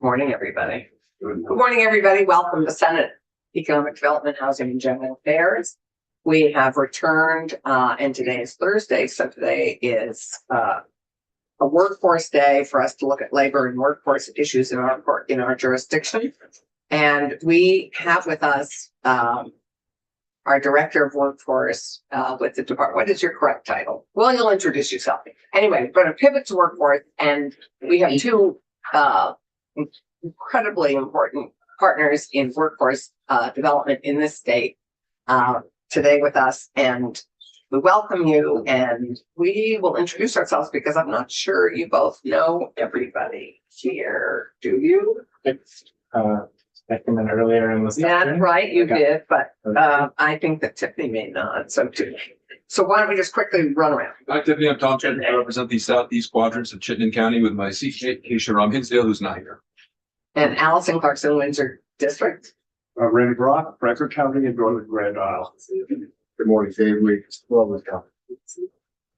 Good morning, everybody. Good morning, everybody. Welcome to Senate Economic Development, Housing and General Affairs. We have returned, and today is Thursday, so today is a workforce day for us to look at labor and workforce issues in our jurisdiction. And we have with us our Director of Workforce with the department. What is your correct title? Well, you'll introduce yourself. Anyway, we're going to pivot to workforce, and we have two incredibly important partners in workforce development in this state today with us, and we welcome you, and we will introduce ourselves because I'm not sure you both know everybody here. Do you? I came in earlier in the Yeah, right, you did, but I think that Tiffany may not, so too. So why don't we just quickly run around? Hi, Tiffany. I'm Tom Chittenden. I represent the southeast quadrants of Chittenden County with my seatmate, Keisha Ram Hinsdale, who's not here. And Allison Clarkson, Windsor District. Randy Brock, Bradford County and Northern Grand Isle. Good morning, Dave Weeks, Clovis County.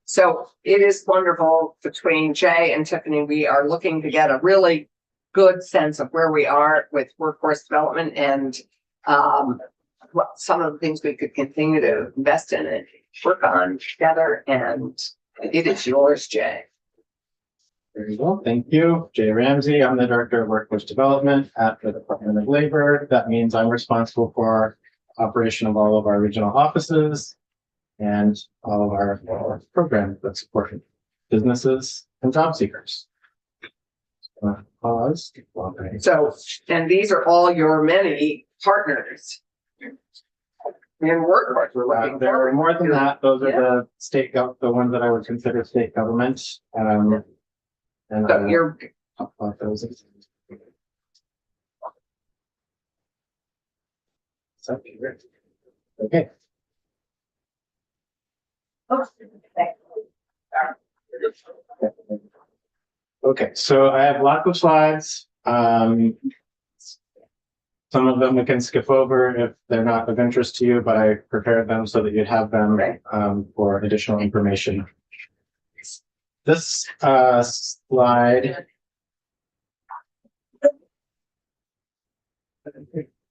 So it is wonderful between Jay and Tiffany. We are looking to get a really good sense of where we are with workforce development and what some of the things we could continue to invest in and work on together. And it is yours, Jay. Very well. Thank you. Jay Ramsey. I'm the Director of Workforce Development at the Department of Labor. That means I'm responsible for operation of all of our regional offices and all of our programs that support businesses and job seekers. Pause. So, and these are all your many partners in workforce. We're looking There are forward more than to- that. Those are Yeah. the ones that I would consider state government. And So you're talk about those. So, okay. Okay, so I have lots of slides. Some of them we can skip over if they're not of interest to you, but I prepared them so that you'd have them for additional information. This slide.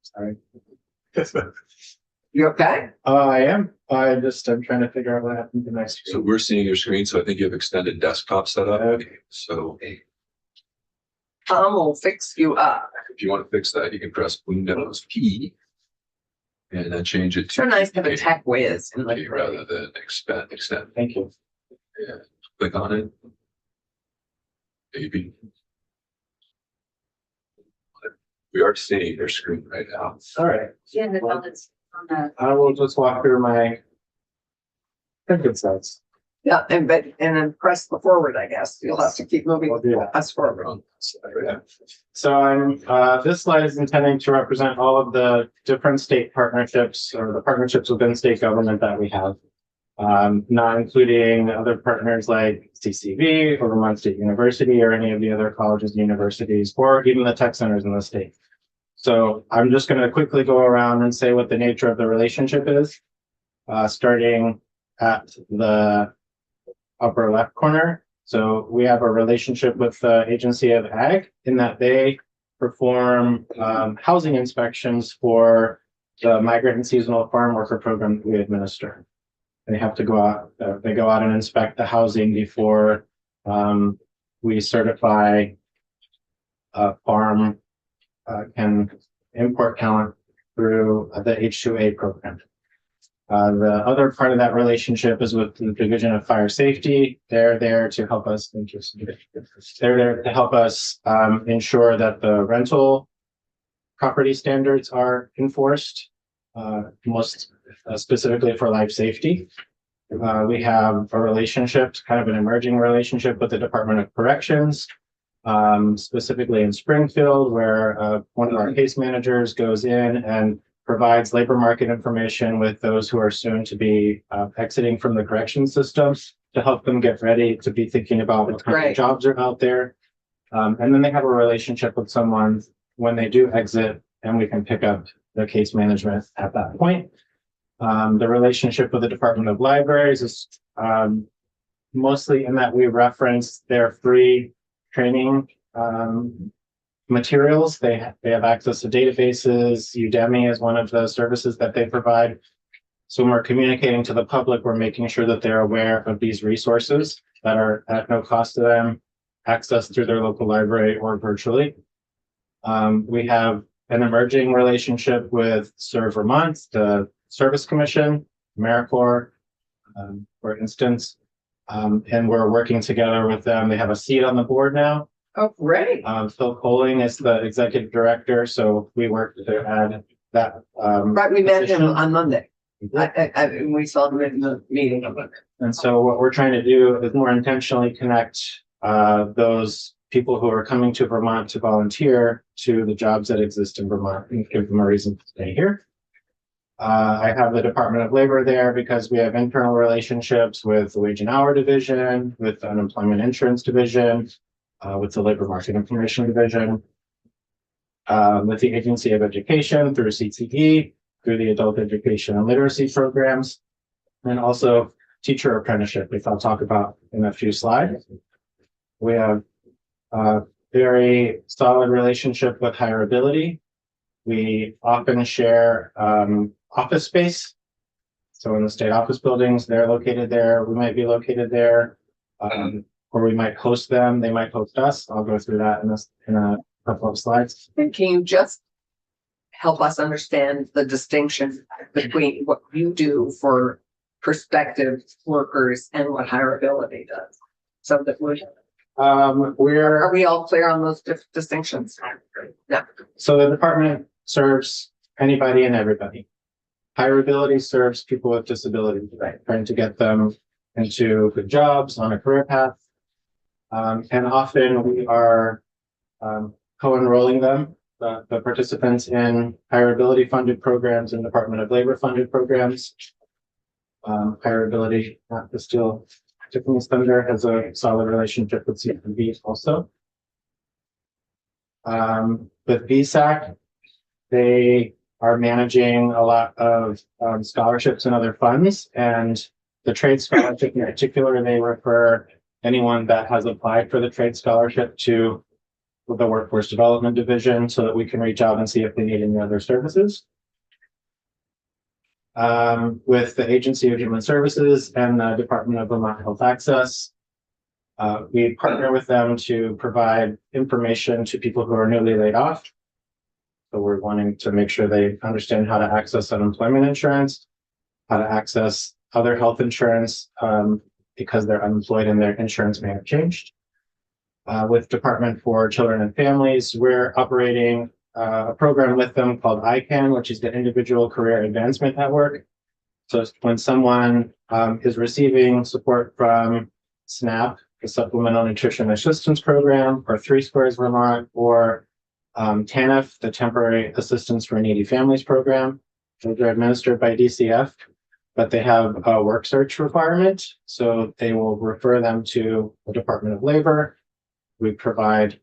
Sorry. You okay? I am. I'm trying to figure out what happened to my So screen. we're seeing your screen, so I think you have extended desktop set up. Okay. So Tom will fix you up. if you want to fix that, you can press Windows P and then change it So to nice to have a tech whiz in P the rather than extend. Thank you. Yeah. Click on it. Maybe. We are seeing your screen right now. All right. Yeah, it's on the. I will just walk through my good slides. Yeah, and then press the forward, I guess. You'll have to keep moving I'll do that. us forward. On that side, right? So this slide is intending to represent all of the different state partnerships or the partnerships within state government that we have. Not including other partners like CCV or Vermont State University or any of the other colleges and universities, or even the tech centers in the state. So I'm just going to quickly go around and say what the nature of the relationship is, starting at the upper left corner. So we have a relationship with the Agency of Ag in that they perform housing inspections for the migrant and seasonal farm worker program that we administer. They have to go out, they go out and inspect the housing before we certify a farm can import talent through the H-2A program. The other part of that relationship is with the Division of Fire Safety. They're there to help us. They're there to help us ensure that the rental property standards are enforced, most specifically for life safety. We have a relationship, kind of an emerging relationship with the Department of Corrections, specifically in Springfield, where one of our case managers goes in and provides labor market information with those who are soon to be exiting from the correction system to help them get ready to be thinking about what kind of jobs are out there. And then they have a relationship with someone when they do exit, and we can pick up the case management at that point. The relationship with the Department of Libraries is mostly in that we reference their free training materials. They have access to databases. Udemy is one of the services that they provide. So when we're communicating to the public, we're making sure that they're aware of these resources that are at no cost to them, accessed through their local library or virtually. We have an emerging relationship with Serve Vermont, the Service Commission, AmeriCorps, for instance. And we're working together with them. They have a seat on the board now. Oh, great. Phil Coling is the executive director, so we work to add that. Right, we met him position. on Monday. We saw him in the meeting on Monday. And so what we're trying to do is more intentionally connect those people who are coming to Vermont to volunteer to the jobs that exist in Vermont and give them a reason to stay here. I have the Department of Labor there because we have internal relationships with the Wage and Hour Division, with the Unemployment Insurance Division, with the Labor Market Information Division, with the Agency of Education through CTE, through the Adult Education and Literacy programs, and also teacher apprenticeship, which I'll talk about in a few slides. We have a very solid relationship with Higher Ability. We often share office space. So in the state office buildings, they're located there. We might be located there, or we might host them. They might host us. I'll go through that in a couple of slides. And can you just help us understand the distinction between what you do for prospective workers and what Higher Ability does? So that are we all clear on those distinctions? No. So the department serves anybody and everybody. Higher Ability serves people with disabilities, right? Trying to get them into good jobs on a career path. And often we are co-enrolling them, the participants in Higher Ability funded programs and Department of Labor funded programs. Higher Ability, not to steal Tiffany's thunder, has a solid relationship with CFB also. With VSAC, they are managing a lot of scholarships and other funds, and the trade scholarship in particular, they refer anyone that has applied for the trade scholarship to the Workforce Development Division so that we can reach out and see if they need any other services. With the Agency of Human Services and the Department of Vermont Health Access, we partner with them to provide information to people who are newly laid off. So we're wanting to make sure they understand how to access unemployment insurance, how to access other health insurance because they're unemployed and their insurance may have changed. With Department for Children and Families, we're operating a program with them called ICANN, which is the Individual Career Advancement Network. So when someone is receiving support from SNAP, the Supplemental Nutrition Assistance Program, or 3 Squares Vermont, or TANF, the Temporary Assistance for Needy Families Program, those are administered by DCF, but they have a work search requirement. So they will refer them to the Department of Labor. We provide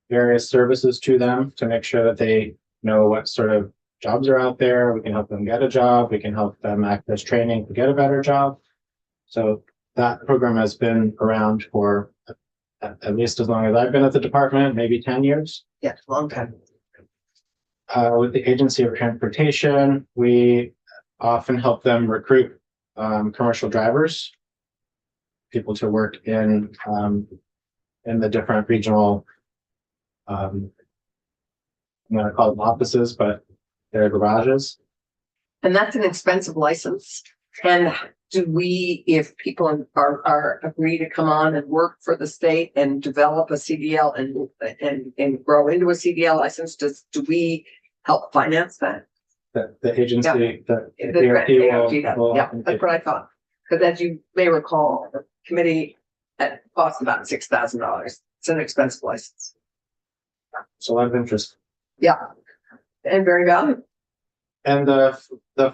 various services to them to make sure that they know what sort of jobs are out there. We can help them get a job. We can help them access training to get a better job. So that program has been around for at least as long as I've been at the department, maybe 10 years. Yeah, long time. With the Agency of Transportation, we often help them recruit commercial drivers, people to work in the different regional, I'm going to call them offices, but they're garages. And that's an expensive license. And do we, if people are agree to come on and work for the state and develop a CDL and grow into a CDL license, do we help finance that? The agency, the ART does. Yeah, that's what I thought. Because as you may recall, the committee costs about $6,000. It's an expensive license. It's a lot of interest. Yeah, and very valuable. And the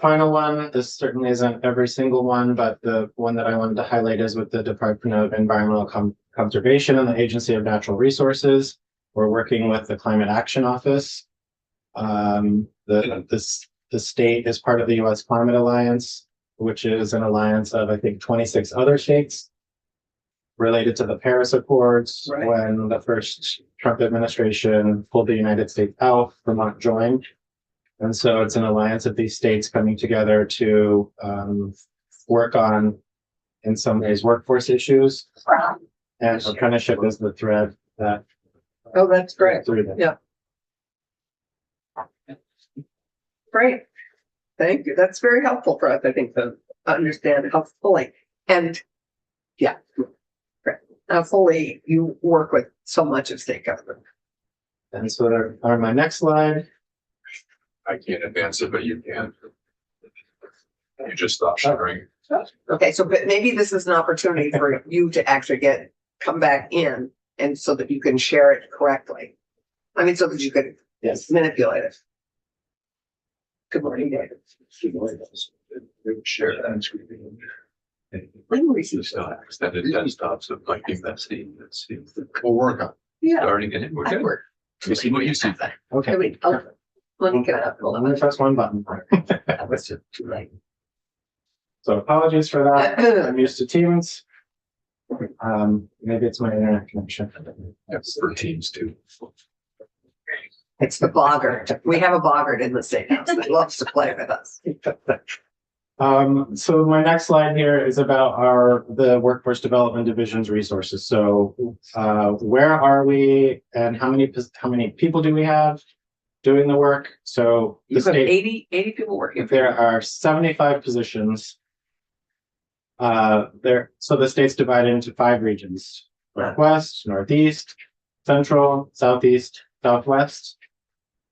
final one, this certainly isn't every single one, but the one that I wanted to highlight is with the Department of Environmental Conservation and the Agency of Natural Resources. We're working with the Climate Action Office. The state is part of the U.S. Climate Alliance, which is an alliance of, I think, 26 other states. related to the Paris Accords. Right. When the first Trump administration pulled the United States out, Vermont joined. And so it's an alliance of these states coming together to work on, in some ways, workforce issues. And apprenticeship is the thread that Oh, that's great. through them. Yeah. Great. Thank you. That's very helpful for us, I think, to understand how fully and yeah. Great. How fully you work with so much of state government. And so there on my next slide. I can't advance it, but you can. You just stop sharing. Okay, so but maybe this is an opportunity for you to actually come back in and so that you can share it correctly. I mean, so that you could Yes. manipulate it. Good morning, David. Share that. When we see Just extended desktops of like being that scene. Let's see. We'll work on. Yeah, Starting it. We're I good. work. We see what you see. Okay. I mean, oh, let me get up. Hold I'm on. gonna press one button. That was just too late. So apologies for that. I'm used to Teams. Maybe it's my internet connection. That's for teams too. It's the boggart. We have a boggart in the state house that loves to play with us. So my next slide here is about the Workforce Development Division's resources. So where are we and how many people do we have doing the work? So the You have state, 80 people working. there are 75 positions. So the state's divided into 5 regions: Northwest, Northeast, Central, Southeast, Southwest.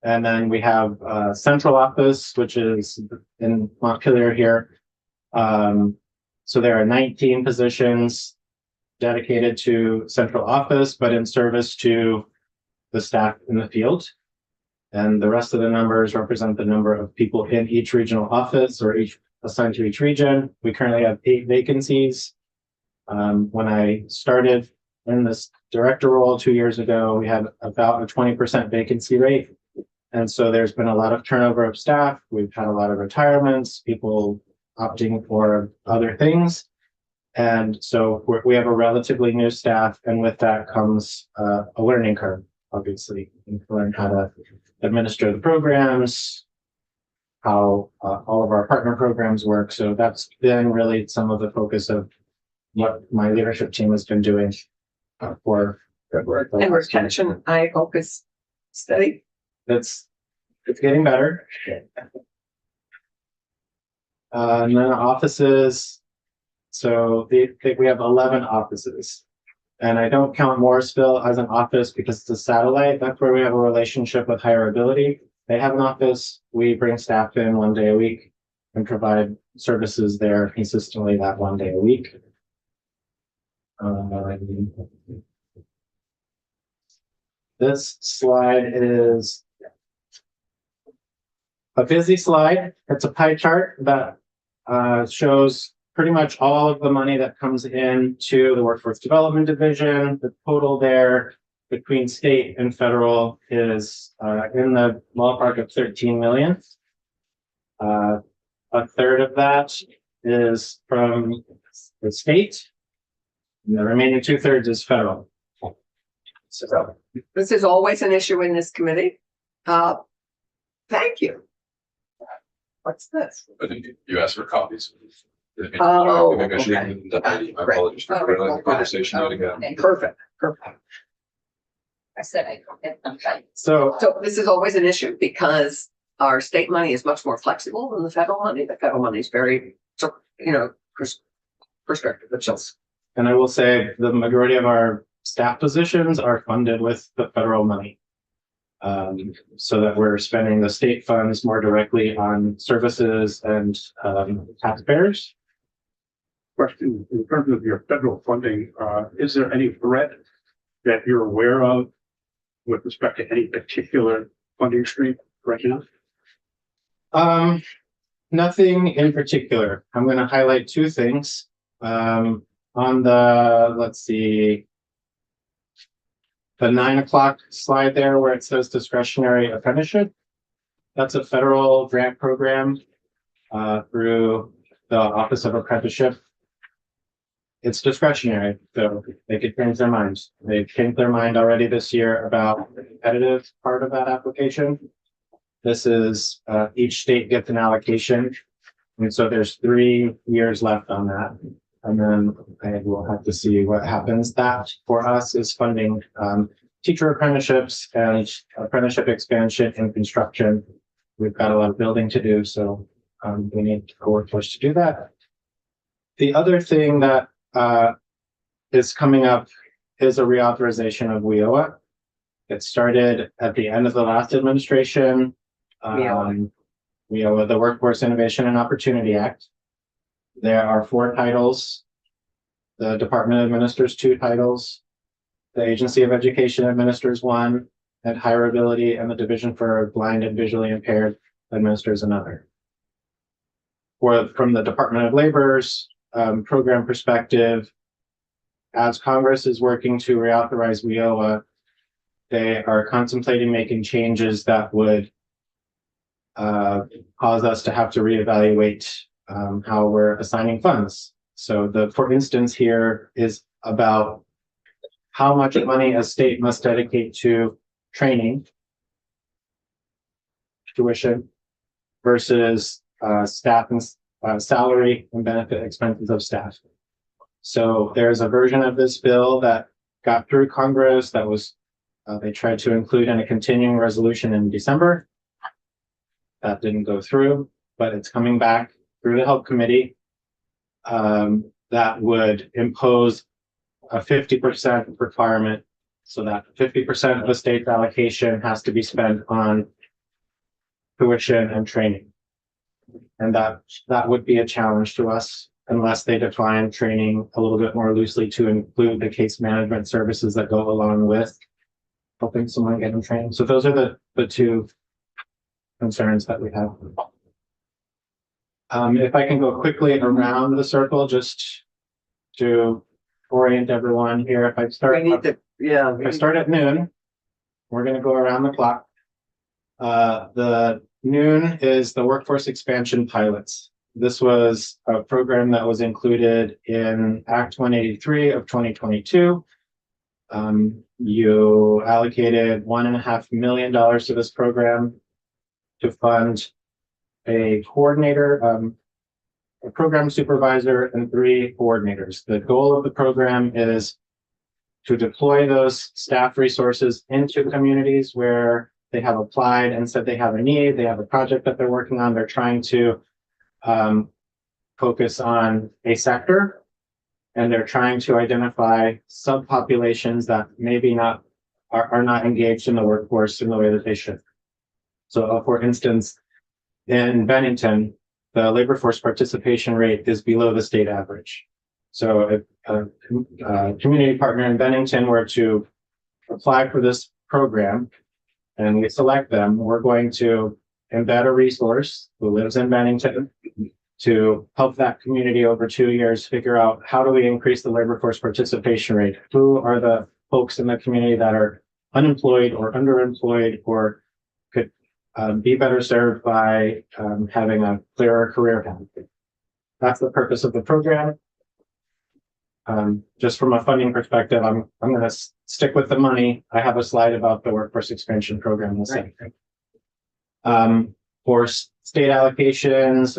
And then we have central office, which is in Montpelier here. So there are 19 positions dedicated to central office, but in service to the staff in the field. And the rest of the numbers represent the number of people in each regional office or each assigned to each region. We currently have 8 vacancies. When I started in this director role 2 years ago, we had about a 20% vacancy rate. And so there's been a lot of turnover of staff. We've had a lot of retirements, people opting for other things. And so we have a relatively new staff. And with that comes a learning curve, obviously. You can learn how to administer the programs, how all of our partner programs work. So that's been really some of the focus of what my leadership team has been doing for February. And retention, I hope, is steady. It's getting better. And then offices. So we have 11 offices. And I don't count Morrisville as an office because it's a satellite. That's where we have a relationship with Higher Ability. They have an office. We bring staff in 1 day a week and provide services there consistently that 1 day a week. This slide is a busy slide. It's a pie chart that shows pretty much all of the money that comes in to the Workforce Development Division. The total there between state and federal is in the ballpark of 13 million. A third of that is from the state. And the remaining 2/3 is federal. So This is always an issue in this committee. Thank you. What's this? I think you asked for copies. Oh, Maybe I should okay. have done that. My apologies for the conversation yet again. Okay. Perfect. I said I could get them right. So So this is always an issue because our state money is much more flexible than the federal money. The federal money is very, prescriptive, but just. and I will say the majority of our staff positions are funded with the federal money. So that we're spending the state funds more directly on services and taxpayers. Question, in terms of your federal funding, is there any threat that you're aware of with respect to any particular funding stream right now? Nothing in particular. I'm going to highlight 2 things. On the, let's see, the 9 o'clock slide there where it says discretionary apprenticeship. That's a federal grant program through the Office of Apprenticeship. it's discretionary, so they could change their minds. They changed their mind already this year about the competitive part of that application. This is, each state gets an allocation. And so there's 3 years left on that. And then I will have to see what happens. That for us is funding, teacher apprenticeships and apprenticeship expansion in construction. We've got a lot of building to do, so we need a workforce to do that. The other thing that is coming up is a reauthorization of WIOA. It started at the end of the last administration. WIOA, the Workforce Innovation and Opportunity Act. There are 4 titles. The department administers 2 titles. The Agency of Education administers 1, and Higher Ability and the Division for Blind and Visually Impaired administers another. From the Department of Labor's program perspective, as Congress is working to reauthorize WIOA, they are contemplating making changes that would cause us to have to reevaluate how we're assigning funds. So for instance here is about how much money a state must dedicate to training, tuition, versus staff and salary and benefit expenses of staff. So there's a version of this bill that got through Congress that was, they tried to include in a continuing resolution in December. That didn't go through, but it's coming back through the Health Committee. That would impose a 50% requirement, so that 50% of the state's allocation has to be spent on tuition and training. And that would be a challenge to us unless they define training a little bit more loosely to include the case management services that go along with helping someone get in training. So those are the 2 concerns that we have. If I can go quickly around the circle, just to orient everyone here. If I start, if I start at noon, we're going to go around the clock. The noon is the workforce expansion pilots. This was a program that was included in Act 183 of 2022. You allocated $1.5 million to this program to fund a coordinator, a program supervisor, and 3 coordinators. The goal of the program is to deploy those staff resources into communities where they have applied and said they have a need, they have a project that they're working on, they're trying to focus on a sector, and they're trying to identify subpopulations that maybe are not engaged in the workforce in the way that they should. So for instance, in Bennington, the labor force participation rate is below the state average. So if a community partner in Bennington were to apply for this program and we select them, we're going to embed a resource who lives in Bennington to help that community over 2 years figure out how do we increase the labor force participation rate? Who are the folks in the community that are unemployed or underemployed or could be better served by having a clearer career path? That's the purpose of the program. Just from a funding perspective, I'm going to stick with the money. I have a slide about the workforce expansion program in a second. For state allocations,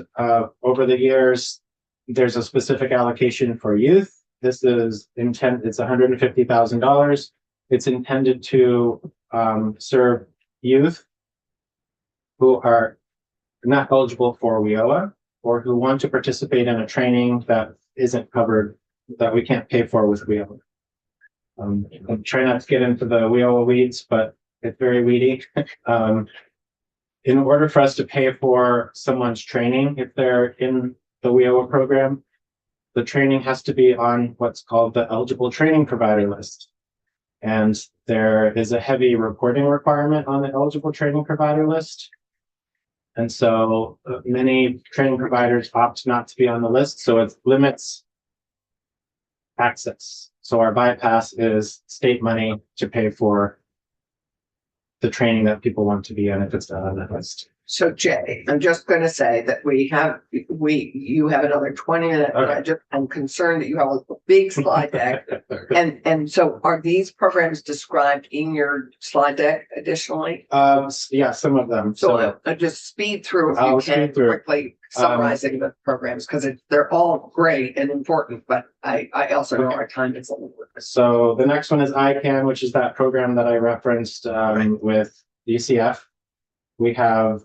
over the years, there's a specific allocation for youth. This is it's $150,000. It's intended to serve youth who are not eligible for WIOA or who want to participate in a training that isn't covered, that we can't pay for with WIOA. I'm trying not to get into the WIOA weeds, but it's very weedy. In order for us to pay for someone's training, if they're in the WIOA program, the training has to be on what's called the eligible training provider list. And there is a heavy reporting requirement on the eligible training provider list. And so many training providers opt not to be on the list, so it limits access. So our bypass is state money to pay for the training that people want to be in if it's not on that list. So Jay, I'm just gonna say that you have another 20 minute Okay. budget. I'm concerned that you have a big slide deck. And so are these programs described in your slide deck additionally? Yeah, some of them. So just speed through if you I'll can speed through. quickly summarizing the programs, because they're all great and important, but I also know our time is limited. So the next one is ICANN, which is that program that I referenced with DCF. We have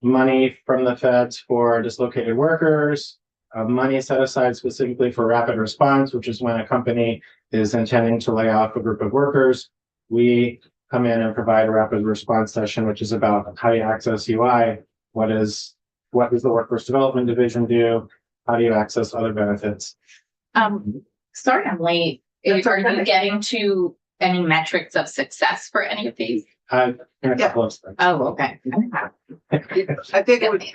money from the feds for dislocated workers, money set aside specifically for rapid response, which is when a company is intending to lay off a group of workers. We come in and provide a rapid response session, which is about how you access UI, what does the Workforce Development Division do, how do you access other benefits. Sorry, I'm late. That's Are okay. you getting to any metrics of success for any of these? In a couple of steps. Oh, okay. I think it would be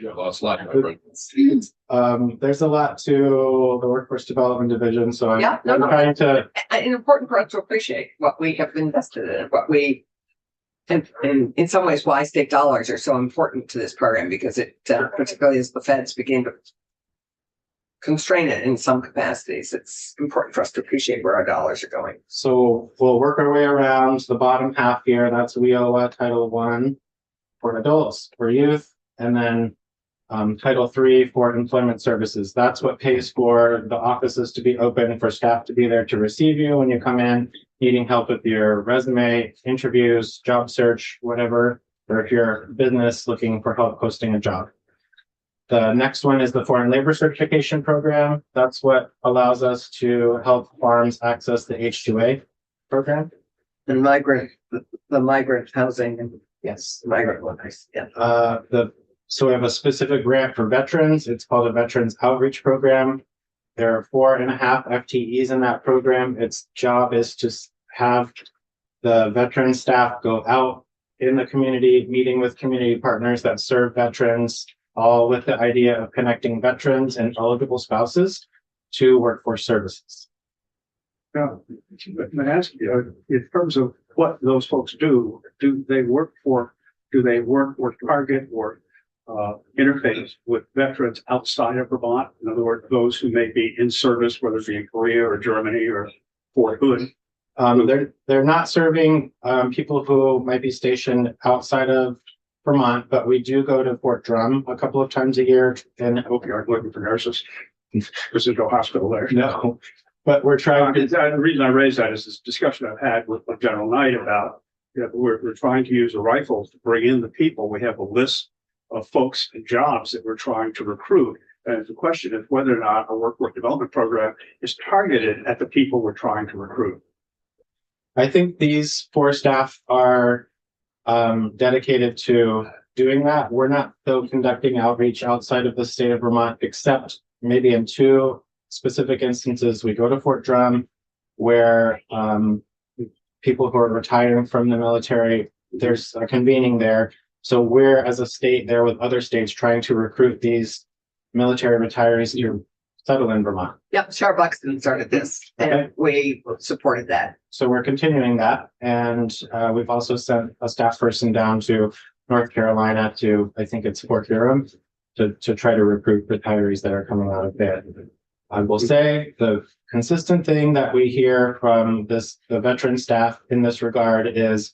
Yeah, last slide. There's a lot to the Workforce Development Division, so I'm Yeah, no, I'm no. trying to important for us to appreciate what we have invested in, and in some ways why state dollars are so important to this program, because it particularly as the feds begin to constrain it in some capacities, it's important for us to appreciate where our dollars are going. So we'll work our way around the bottom half here. That's WIOA Title I for adults, for youth, and then Title III for employment services. That's what pays for the offices to be open, for staff to be there to receive you when you come in, needing help with your resume, interviews, job search, whatever, or if you're a business looking for help posting a job. The next one is the Foreign Labor Certification Program. That's what allows us to help farms access the H-2A program. And the migrant housing and yes, migrant workers, yeah. So we have a specific grant for veterans. It's called a Veterans Outreach Program. There are 4.5 FTEs in that program. Its job is to have the veteran staff go out in the community, meeting with community partners that serve veterans, all with the idea of connecting veterans and eligible spouses to workforce services. Now, but ask you, in terms of what those folks do they work for Target or interface with veterans outside of Vermont? In other words, those who may be in service, whether it be in Korea or Germany or Fort Hood. They're not serving people who might be stationed outside of Vermont, but we do go to Fort Drum a couple of times a year. And Okay, I'm looking for nurses. There's no hospital there. no, but we're trying to. The reason I raise that is this discussion I've had with General Knight about, we're trying to use the rifles to bring in the people. We have a list of folks and jobs that we're trying to recruit. And the question is whether or not a workforce development program is targeted at the people we're trying to recruit. I think these 4 staff are dedicated to doing that. We're not though conducting outreach outside of the state of Vermont, except maybe in 2 specific instances. We go to Fort Drum, where people who are retiring from the military, there's a convening there. So we're, as a state, there with other states trying to recruit these military retirees to settle in Vermont. Yep, Shar Buxton started this and we supported that. So we're continuing that. And we've also sent a staff person down to North Carolina to, I think it's Fort Durham, to try to recruit retirees that are coming out of there. I will say the consistent thing that we hear from the veteran staff in this regard is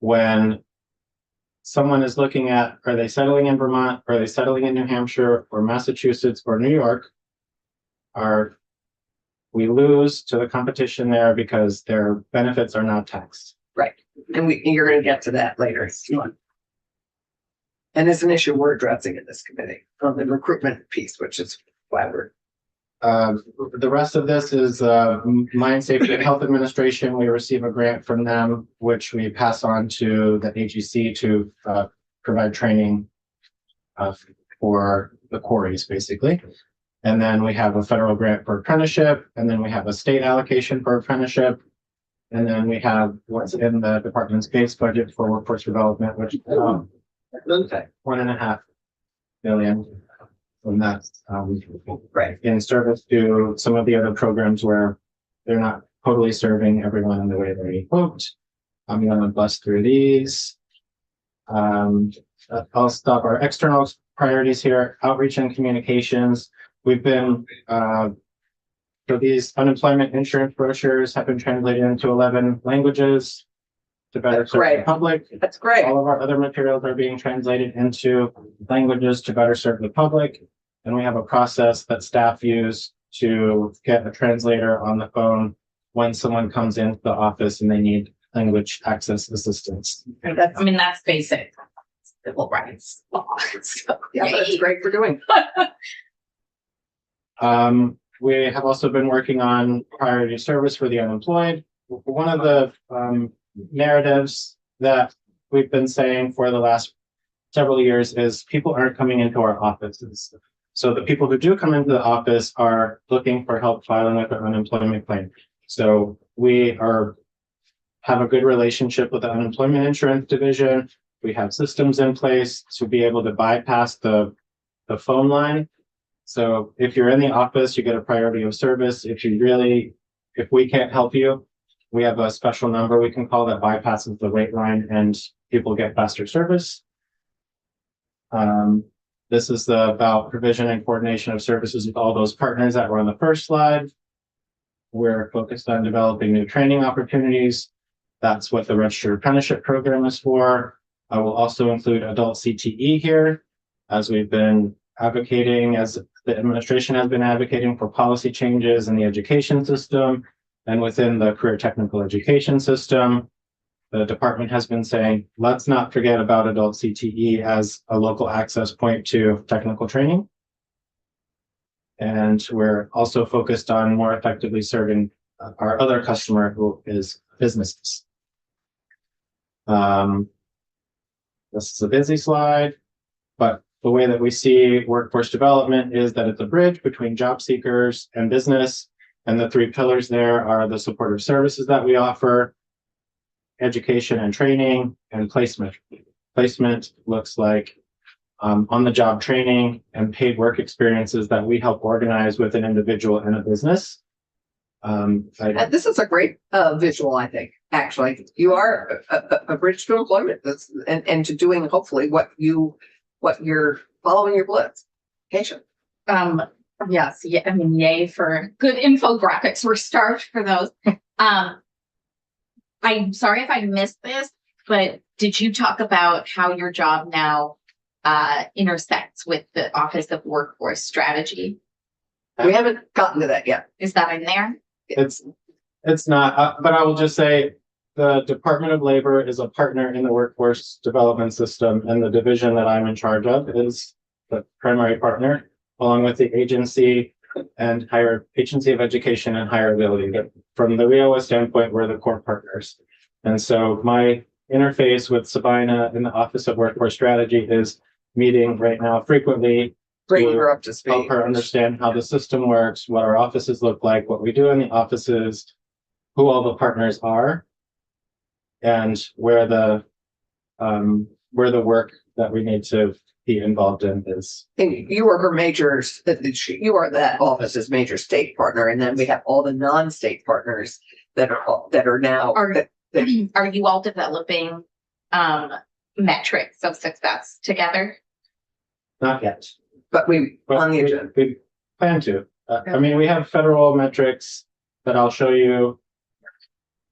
when someone is looking at, are they settling in Vermont? Are they settling in New Hampshire or Massachusetts or New York? We lose to the competition there because their benefits are not taxed. Right. And you're going to get to that later. And it's an issue we're addressing in this committee on the recruitment piece, which is why we're. The rest of this is Mine Safety and Health Administration. We receive a grant from them, which we pass on to the AGC to provide training for the quarries, basically. And then we have a federal grant for apprenticeship, and then we have a state allocation for apprenticeship. And then we have what's in the department's base budget for workforce development, which is $1.5 billion. And that's Right. in service to some of the other programs where they're not totally serving everyone in the way they hoped. I'm going to bust through these. I'll stop our external priorities here, outreach and communications. We've been, so these unemployment insurance brochures have been translated into 11 languages to better That's serve the great. public. That's great. All of our other materials are being translated into languages to better serve the public. And we have a process that staff use to get a translator on the phone when someone comes into the office and they need language access assistance. That's, I mean, that's basic civil rights law. So, yeah, that's yay. great for doing. We have also been working on priority service for the unemployed. One of the narratives that we've been saying for the last several years is people aren't coming into our offices. So the people who do come into the office are looking for help filing with their unemployment claim. So we have a good relationship with the unemployment insurance division. We have systems in place to be able to bypass the phone line. So if you're in the office, you get a priority of service. If we can't help you, we have a special number we can call that bypasses the wait line and people get faster service. This is about provision and coordination of services with all those partners that were on the first slide. We're focused on developing new training opportunities. That's what the registered apprenticeship program is for. I will also include adult CTE here, as we've been advocating, as the administration has been advocating for policy changes in the education system and within the career technical education system. The department has been saying, let's not forget about adult CTE as a local access point to technical training. And we're also focused on more effectively serving our other customer, who is businesses. This is a busy slide, but the way that we see workforce development is that it's a bridge between job seekers and business. And the three pillars there are the supportive services that we offer, education and training, and placement. Placement looks like on-the-job training and paid work experiences that we help organize with an individual and a business. This is a great visual, I think, actually. You are a bridge to employment and to doing hopefully what you're following your blitz. Patient. Yes, yeah, I mean, yay for good infographics. We're starved for those. I'm sorry if I missed this, but did you talk about how your job now intersects with the Office of Workforce Strategy? We haven't gotten to that yet. Is that in there? It's not, but I will just say the Department of Labor is a partner in the workforce development system, and the division that I'm in charge of is the primary partner, along with the agency and Agency of Education and Higher Ability. But from the WIOA standpoint, we're the core partners. And so my interface with Sabina in the Office of Workforce Strategy is meeting right now frequently. Bring to her up to speed. help her understand how the system works, what our offices look like, what we do in the offices, who all the partners are, and where the work that we need to be involved in is. And you are her you are that office's major state partner, and then we have all the non-state partners that are now. Are you all developing metrics of success together? Not yet. But on the we, agenda. we plan to. I mean, we have federal metrics that I'll show you.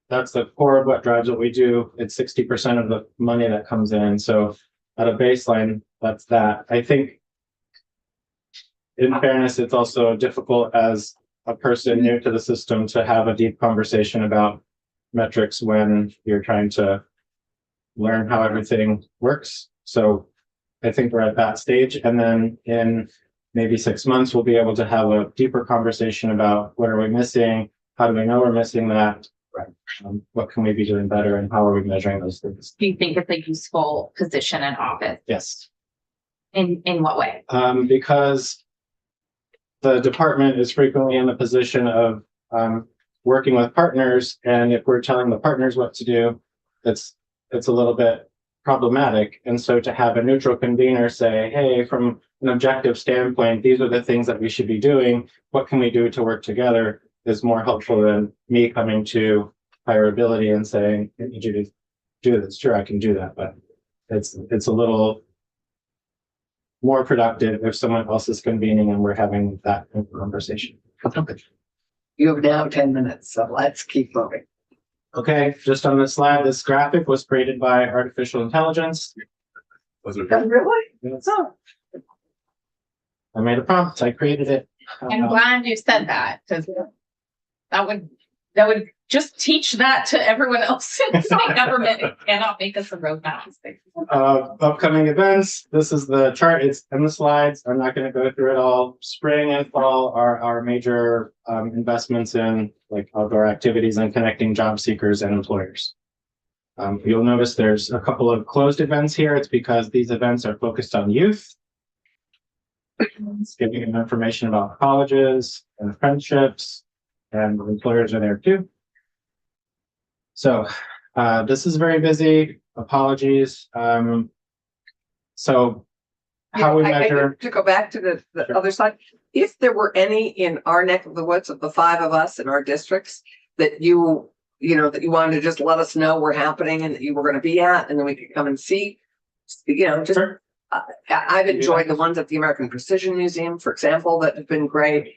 That's the core of what drives what we do. It's 60% of the money that comes in. So at a baseline, that's that. I think in fairness, it's also difficult as a person new to the system to have a deep conversation about metrics when you're trying to learn how everything works. So I think we're at that stage. And then in maybe 6 months, we'll be able to have a deeper conversation about what are we missing? How do we know we're missing that? What can we be doing better? And how are we measuring those things? Do you think it's a useful position in office? Yes. In what way? Because the department is frequently in the position of working with partners. And if we're telling the partners what to do, it's a little bit problematic. And so to have a neutral convener say, hey, from an objective standpoint, these are the things that we should be doing. What can we do to work together is more helpful than me coming to Higher Ability and saying, I need you to do this. Sure, I can do that, but it's a little more productive if someone else is convening and we're having that conversation. You have now 10 minutes, so let's keep moving. Okay, just on this slide, this graphic was created by artificial intelligence. Was it? Oh, really? Yes. Oh, I made a prompt, I created it. I'm glad you said that, because that would just teach that to everyone else in state government. It cannot make us a roadmap. Upcoming events, this is the chart, it's in the slides, I'm not gonna go through it all. Spring and fall are our major investments in like outdoor activities and connecting job seekers and employers. You'll notice there's a couple of closed events here, it's because these events are focused on youth. It's giving them information about colleges and friendships, and employers are there too. So this is very busy. Apologies. So how we measure. To go back to the other side, if there were any in our neck of the woods of the 5 of us in our districts that you wanted to just let us know were happening and that you were going to be at, and then we could come and see, just. Sure. I've enjoyed the ones at the American Precision Museum, for example, that have been great.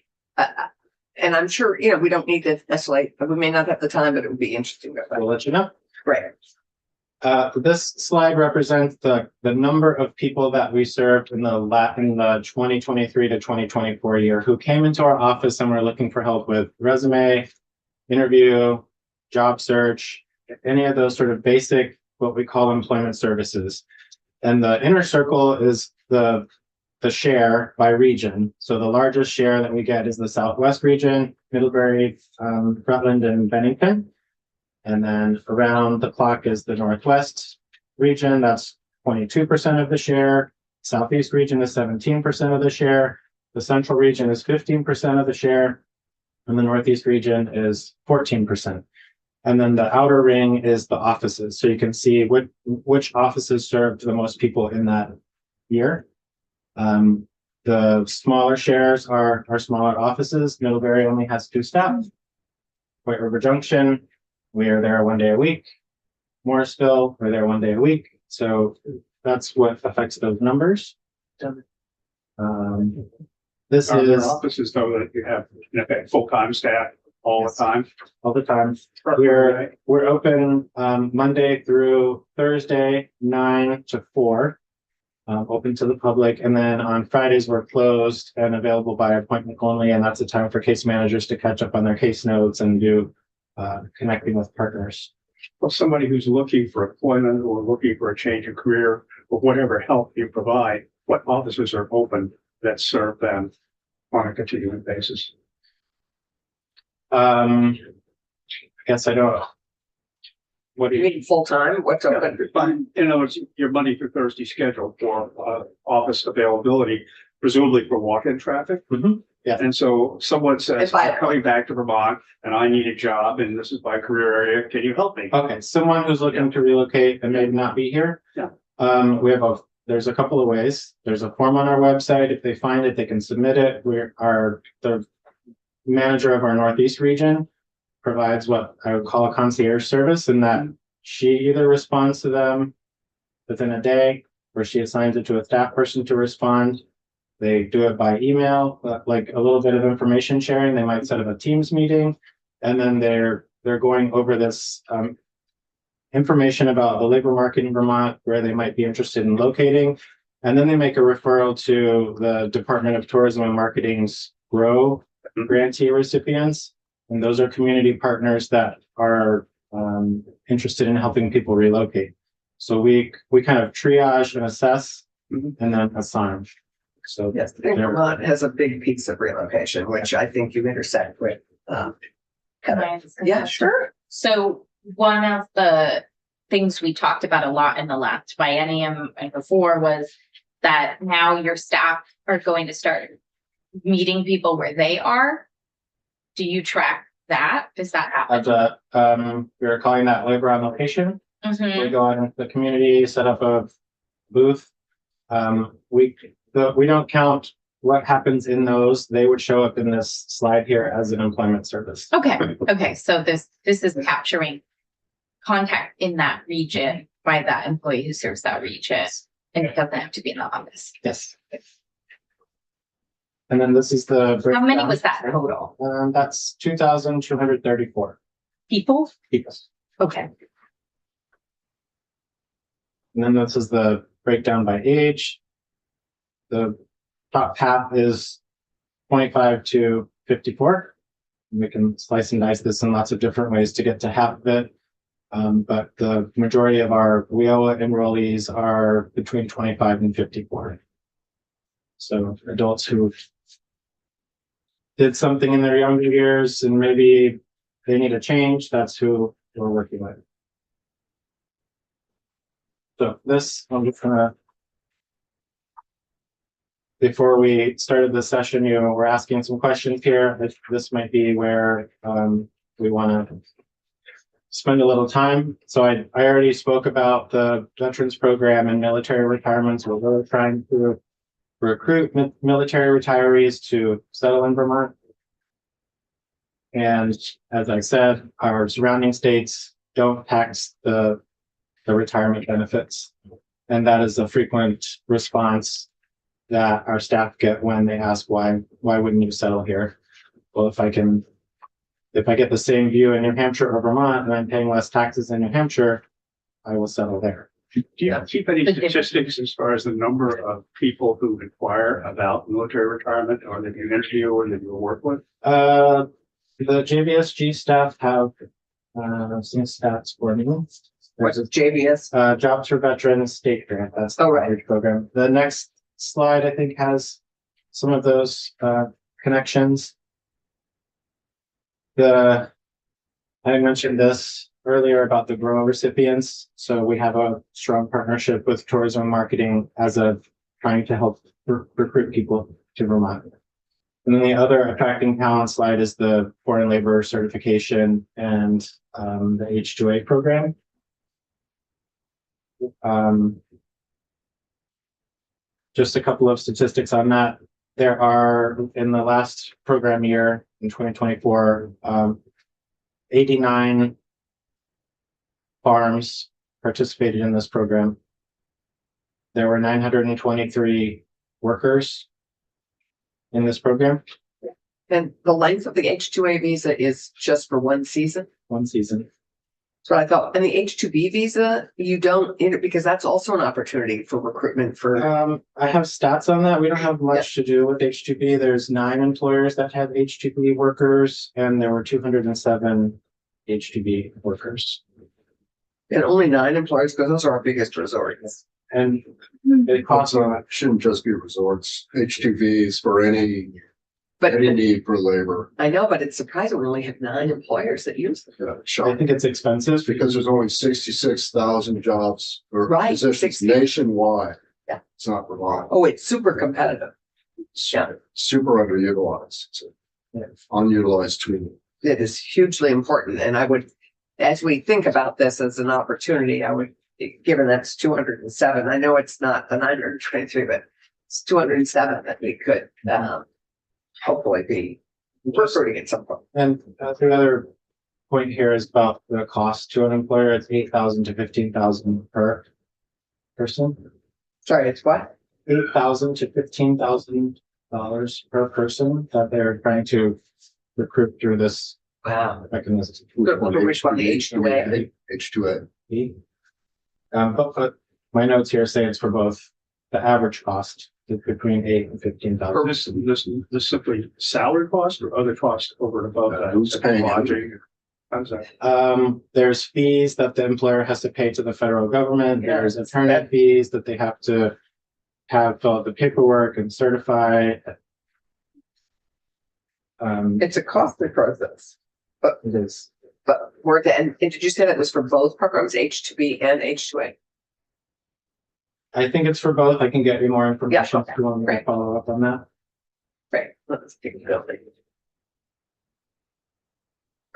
And I'm sure, we don't need to necessarily, we may not have the time, but it would be interesting. We'll let you know. Great. This slide represents the number of people that we served in the 2023 to 2024 year who came into our office and were looking for help with resume, interview, job search, any of those sort of basic, what we call employment services. And the inner circle is the share by region. So the largest share that we get is the Southwest region, Middlebury, Rutland, and Bennington. And then around the clock is the Northwest region. That's 22% of the share. Southeast region is 17% of the share. The Central region is 15% of the share. And the Northeast region is 14%. And then the outer ring is the offices. So you can see which offices served the most people in that year. The smaller shares are smaller offices. Middlebury only has 2 staff. White River Junction, we are there 1 day a week. Morrisville, we're there 1 day a week. So that's what affects those numbers. This Are there is offices though that you have, full-time staff all the time? all the time. We're open Monday through Thursday, 9 to 4. Open to the public, and then on Fridays we're closed and available by appointment only, and that's a time for case managers to catch up on their case notes and do connecting with partners. Well, somebody who's looking for employment or looking for a change of career or whatever help you provide, what offices are open that serve them on a continuing basis? I guess I don't. What do You you? mean full-time? What's open? Fine. In other words, your Monday through Thursday schedule for office availability, presumably for walk-in traffic. Mhm. Yeah. And so someone says, If I- I'm coming back to Vermont and I need a job and this is my career area. Can you help me? Okay, someone who's looking to relocate and maybe not be here. Yeah. There's a couple of ways. There's a form on our website. If they find it, they can submit it. The manager of our Northeast region provides what I would call a concierge service, in that she either responds to them within a day or she assigns it to a staff person to respond. They do it by email, like a little bit of information sharing. They might set up a Teams meeting, and then they're going over this information about the labor market in Vermont, where they might be interested in locating. And then they make a referral to the Department of Tourism and Marketing's GROW grantee recipients. And those are community partners that are interested in helping people relocate. So we kind of triage and assess and then assign. So Yes, I think Vermont has a big piece of relocation, which I think you intersect with. Yeah, sure. So one of the things we talked about a lot in the last biennium and before was that now your staff are going to start meeting people where they are. Do you track that? Does that happen? we're calling that labor on location. Mhm. We go out into the community, set up a booth. We don't count what happens in those. They would show up in this slide here as an employment service. Okay, so this is capturing contact in that region by that employee who serves that region. And it doesn't have to be in the office. Yes. And then this is the. How many breakdown. was that total? That's 2,234 People? people. Okay. And then this is the breakdown by age. The top half is 25 to 54. We can slice and dice this in lots of different ways to get to half of it. But the majority of our WIOA enrollees are between 25 and 54. So adults who did something in their younger years and maybe they need a change, that's who we're working with. So this, I'm just gonna, before we started the session, we're asking some questions here. This might be where we want to spend a little time. So I already spoke about the veterans program and military retirements. We're really trying to recruit military retirees to settle in Vermont. And as I said, our surrounding states don't tax the retirement benefits. And that is a frequent response that our staff get when they ask why wouldn't you settle here? Well, if I get the same view in New Hampshire or Vermont and I'm paying less taxes in New Hampshire, I will settle there. Do you keep any statistics as far as the number of people who inquire about military retirement or that you interview or that you work with? The JVSG staff have some stats for me. What's JVS? Jobs for Veterans State Grant. That's the Oh, right. outreach program. The next slide, I think, has some of those connections. I mentioned this earlier about the GROW recipients. So we have a strong partnership with tourism marketing as of trying to help recruit people to Vermont. And then the other attracting talent slide is the foreign labor certification and the H-2A program. Just a couple of statistics on that. There are, in the last program year in 2024, 89 farms participated in this program. There were 923 workers in this program. And the length of the H-2A visa is just for one season? One season. So I thought, and the H-2B visa, you don't, because that's also an opportunity for recruitment for, I have stats on that. We don't have much to do with H-2B. There's 9 employers that have H-2B workers, and there were 207 H-2B workers. and only 9 employers, because those are our biggest resorts. And it costs Shouldn't just be resorts, H2Vs for any But need for labor. I know, but it's surprising we only have 9 employers that use them. Yeah, I shocking. think it's expensive Because there's only 66,000 jobs or Right, positions 60. nationwide. Yeah. It's not Vermont. Oh, it's super competitive. Yeah. Super underutilized. It's an Yeah. unutilized tool. It is hugely important. And I would, as we think about this as an opportunity, I would, given that's 207, I know it's not the 923, but it's 207 that we could hopefully be recruiting at some point. And the other point here is about the cost to an employer. It's $8,000 to $15,000 per person. Sorry, it's what? $8,000 to $15,000 per person that they're trying to recruit through this Wow. mechanism. For which one, the H-2A? H2A. But my notes here say it's for both. The average cost is between $8,000 and $15,000. This simply salary cost or other costs over and above that? Who's paying it? Lodging? How's that? There's fees that the employer has to pay to the federal government. Yeah. There's attorney fees that they have to have fill out the paperwork and certify. It's a costly process. It is. But worth it. And did you say that was for both programs, H-2B and H-2A? I think it's for both. I can get you more information okay. if you want me to Great. follow up on that. Right. Let's take a building.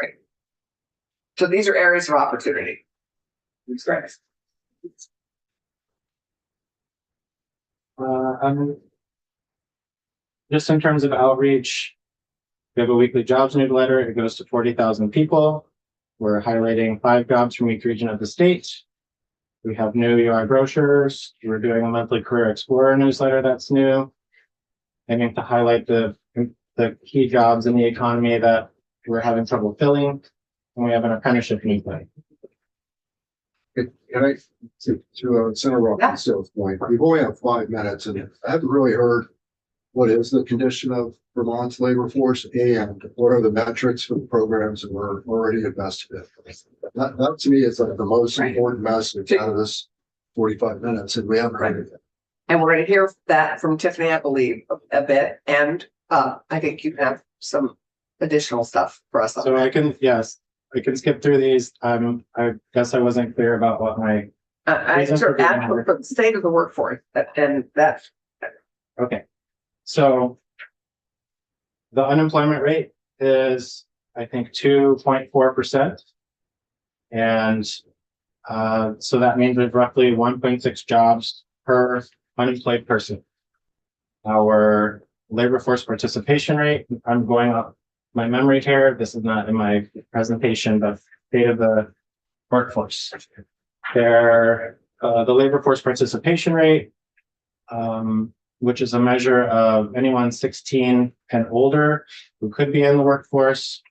Right. So these are areas of opportunity. That's great. Just in terms of outreach, we have a weekly jobs newsletter. It goes to 40,000 people. We're highlighting 5 jobs from each region of the state. We have new UI brochures. We're doing a monthly Career Explorer newsletter that's new. Aiming to highlight the key jobs in the economy that we're having trouble filling. And we have an apprenticeship newsletter. Can I, to interrupt Yeah. on Sale's point, we've only have 5 minutes and I haven't really heard what is the condition of Vermont's labor force and what are the metrics for the programs that we're already invested in. That to me is like the most Right. important message out of this 45 minutes and we haven't heard it. And we're gonna hear that from Tiffany, I believe, a bit, and I think you have some additional stuff for us. So I can skip through these. I guess I wasn't clear about what my, I Reason sort of for being asked for the state of the workforce, and that's, okay. So the unemployment rate is, I think, 2.4%. And so that means there's roughly 1.6 jobs per unemployed person. Our labor force participation rate, I'm going up my memory here. This is not in my presentation, but state of the workforce. The labor force participation rate, which is a measure of anyone 16 and older who could be in the workforce,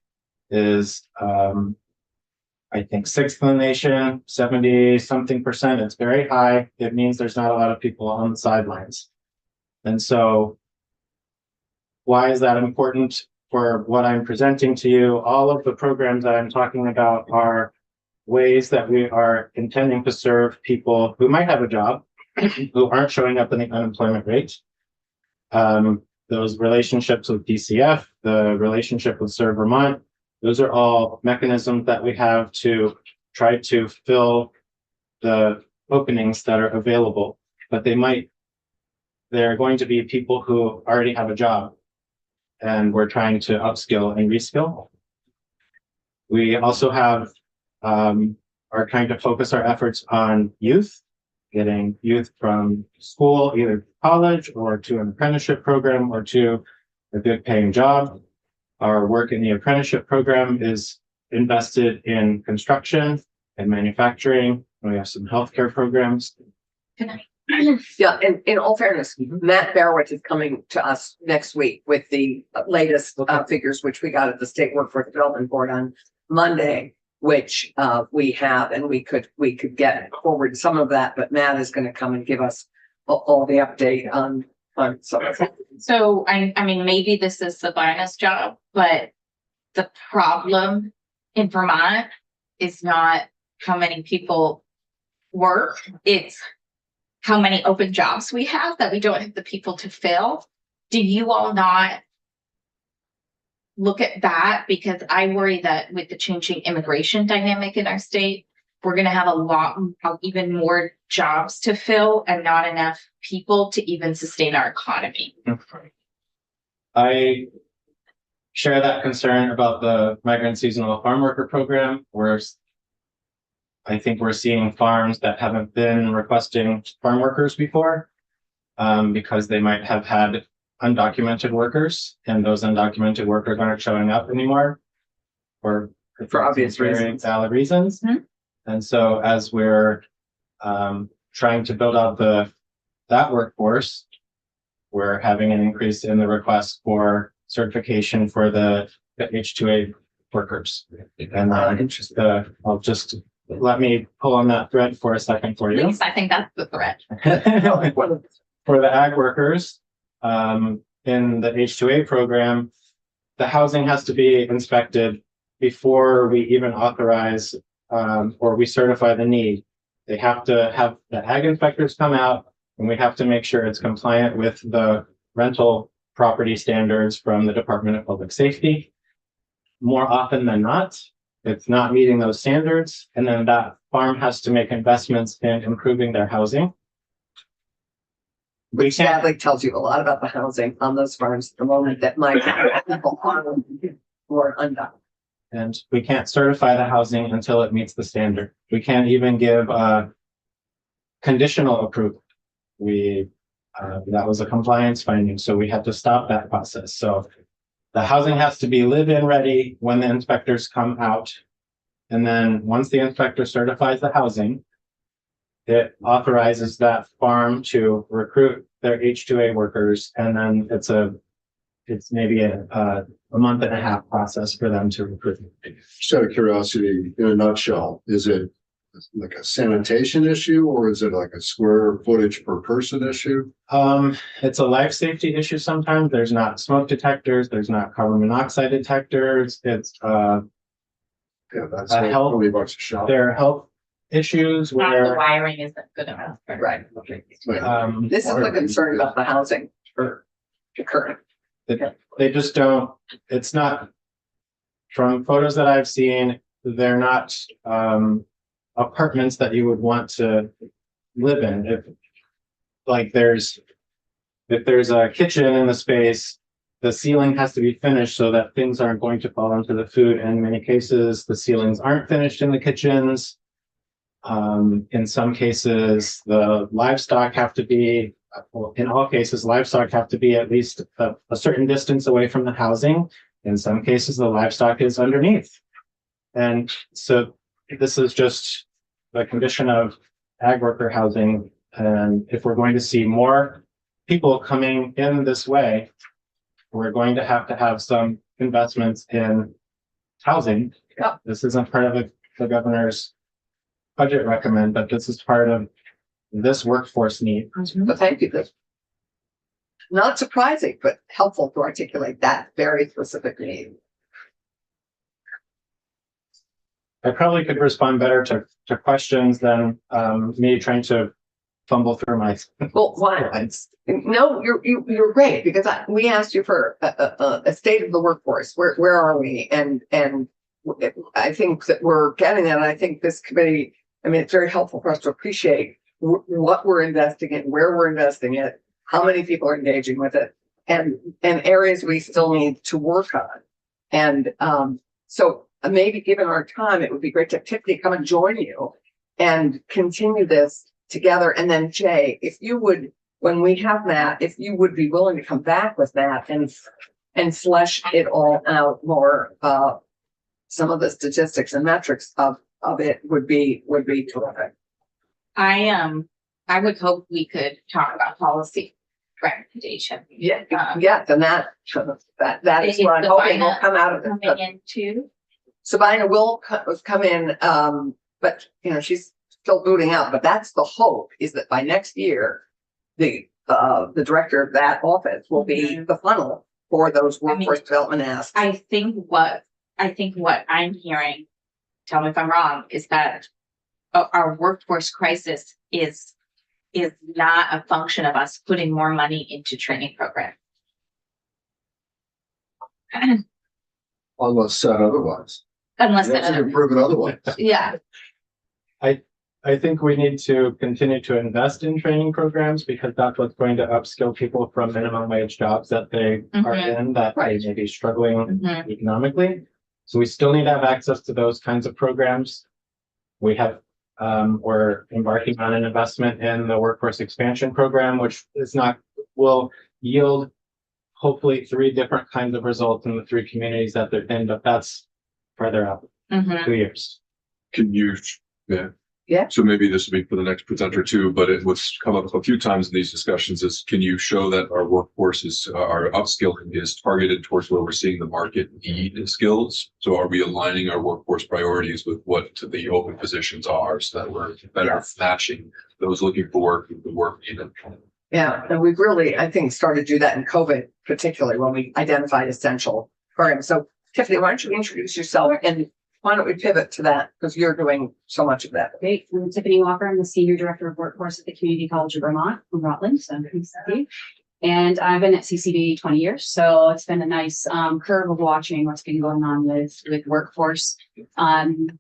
is I think 6th in the nation, 70-something%. It's very high. It means there's not a lot of people on the sidelines. And so why is that important for what I'm presenting to you? All of the programs that I'm talking about are ways that we are intending to serve people who might have a job, who aren't showing up in the unemployment rate. Those relationships with DCF, the relationship with Serve Vermont, those are all mechanisms that we have to try to fill the openings that are available, but they're going to be people who already have a job, and we're trying to upskill and reskill. We also are trying to focus our efforts on youth, getting youth from school, either college or to an apprenticeship program or to a good paying job. Our work in the apprenticeship program is invested in construction and manufacturing. We have some healthcare programs. yeah, and in all fairness, Matt Barowitz is coming to us next week with the latest figures, which we got at the State Workforce Development Board on Monday, which we have, and we could get forward some of that, but Matt is going to come and give us all the update on some of it. So I mean, maybe this is Sabrina's job, but the problem in Vermont is not how many people work, it's how many open jobs we have that we don't have the people to fill. Do you all not look at that? Because I worry that with the changing immigration dynamic in our state, we're going to have even more jobs to fill and not enough people to even sustain our economy. I share that concern about the migrant seasonal farm worker program, where I think we're seeing farms that haven't been requesting farm workers before, because they might have had undocumented workers, and those undocumented workers aren't showing up anymore for obvious very reasons. valid reasons. Mhm. And so as we're trying to build out that workforce, we're having an increase in the request for certification for the H-2A workers. And I'll just let me pull on that thread for a second for At you. least I think that's the threat. For the ag workers, in the H-2A program, the housing has to be inspected before we even authorize or we certify the need. They have to have the ag inspectors come out, and we have to make sure it's compliant with the rental property standards from the Department of Public Safety. More often than not, it's not meeting those standards, and then that farm has to make investments in improving their housing. We Which can't, sadly tells you a lot about the housing on those farms at the moment that might people are or undocumented. and we can't certify the housing until it meets the standard. We can't even give conditional approval. That was a compliance finding, so we had to stop that process. So the housing has to be live-in ready when the inspectors come out. And then once the inspector certifies the housing, it authorizes that farm to recruit their H-2A workers, and then it's maybe a month and a half process for them to recruit. Just out of curiosity, in a nutshell, is it like a sanitation issue or is it like a square footage per person issue? It's a life safety issue sometimes. There's not smoke detectors, there's not carbon monoxide detectors. It's Yeah, that's A health- $20 a shot. there are health issues Not the where wiring isn't good enough. for- Right. This is the Wiring. concern about the housing for the current. they just don't, it's not, from photos that I've seen, they're not apartments that you would want to live in. If there's a kitchen in the space, the ceiling has to be finished so that things aren't going to fall into the food. In many cases, the ceilings aren't finished in the kitchens. In some cases, the livestock have to be, well, in all cases, livestock have to be at least a certain distance away from the housing. In some cases, the livestock is underneath. And so this is just the condition of ag worker housing. And if we're going to see more people coming in this way, we're going to have some investments in housing. Yeah. This isn't part of the governor's budget recommend, but this is part of this workforce need. But thank you. That's not surprising, but helpful to articulate that very specific need. I probably could respond better to questions than me trying to fumble through my Well, why? slides. No, you're great because we asked you for a state of the workforce. Where are we? And I think that we're getting that. And I think this committee, I mean, it's very helpful for us to appreciate what we're investing in, where we're investing it, how many people are engaging with it, and areas we still need to work on. And so maybe given our time, it would be great to have Tiffany come and join you and continue this together. And then Jay, if you would, when we have Matt, if you would be willing to come back with Matt and flesh it all out more, some of the statistics and metrics of it would be terrific. I would hope we could talk about policy recommendation. Yeah, and that is what I'm Is hoping will Sabina come out of Coming it. in too. Sabina will come in, but you know, she's still booting out, but that's the hope, is that by next year, the director of that office will be the funnel for those workforce development asks. I think what I'm hearing, tell me if I'm wrong, is that our workforce crisis is not a function of us putting more money into training programs. Unless said otherwise. Unless, You have to prove it otherwise. yeah, I think we need to continue to invest in training programs because that's what's going to upskill people from minimum wage jobs that they are in, that Right. they may be struggling Mhm. economically. So we still need to have access to those kinds of programs. We have, we're embarking on an investment in the workforce expansion program, which will yield hopefully 3 different kinds of results in the 3 communities that they're in, but that's further out, Mhm. 2 years. Can you, yeah. Yeah. So maybe this will be for the next presenter too, but what's come up a few times in these discussions is, can you show that our workforce is, our upskilling is targeted towards where we're seeing the market need in skills? So are we aligning our workforce priorities with what the open positions are so that we're better matching those looking for work with the work needed? Yeah, and we've really, I think, started to do that in COVID, particularly when we identified essential programs. So Tiffany, why don't you introduce yourself and why don't we pivot to that? Because you're doing so much of that. Great. I'm Tiffany Walker. I'm the Senior Director of Workforce at the Community College of Vermont in Rutland. So I'm from CCD. And I've been at CCD 20 years. So it's been a nice curve of watching what's been going on with workforce. And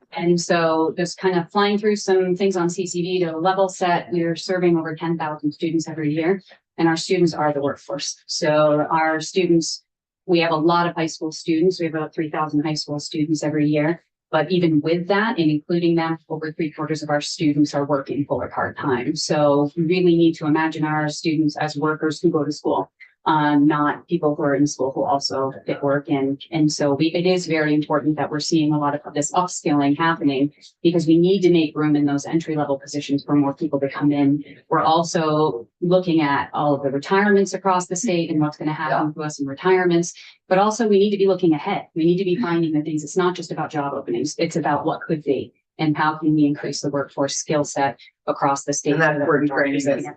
so just kind of flying through some things on CCD to level set. We're serving over 10,000 students every year, and our students are the workforce. So our students, we have a lot of high school students. We have about 3,000 high school students every year. But even with that and including them, over 3/4 of our students are working full or part-time. So we really need to imagine our students as workers who go to school. not people who are in school who also get work. And so it is very important that we're seeing a lot of this upskilling happening because we need to make room in those entry level positions for more people to come in. We're also looking at all of the retirements across the state and what's going to happen to us in retirements, but also we need to be looking ahead. We need to be finding the things. It's not just about job openings. It's about what could be and how can we increase the workforce skill set across the state. And that's where training is.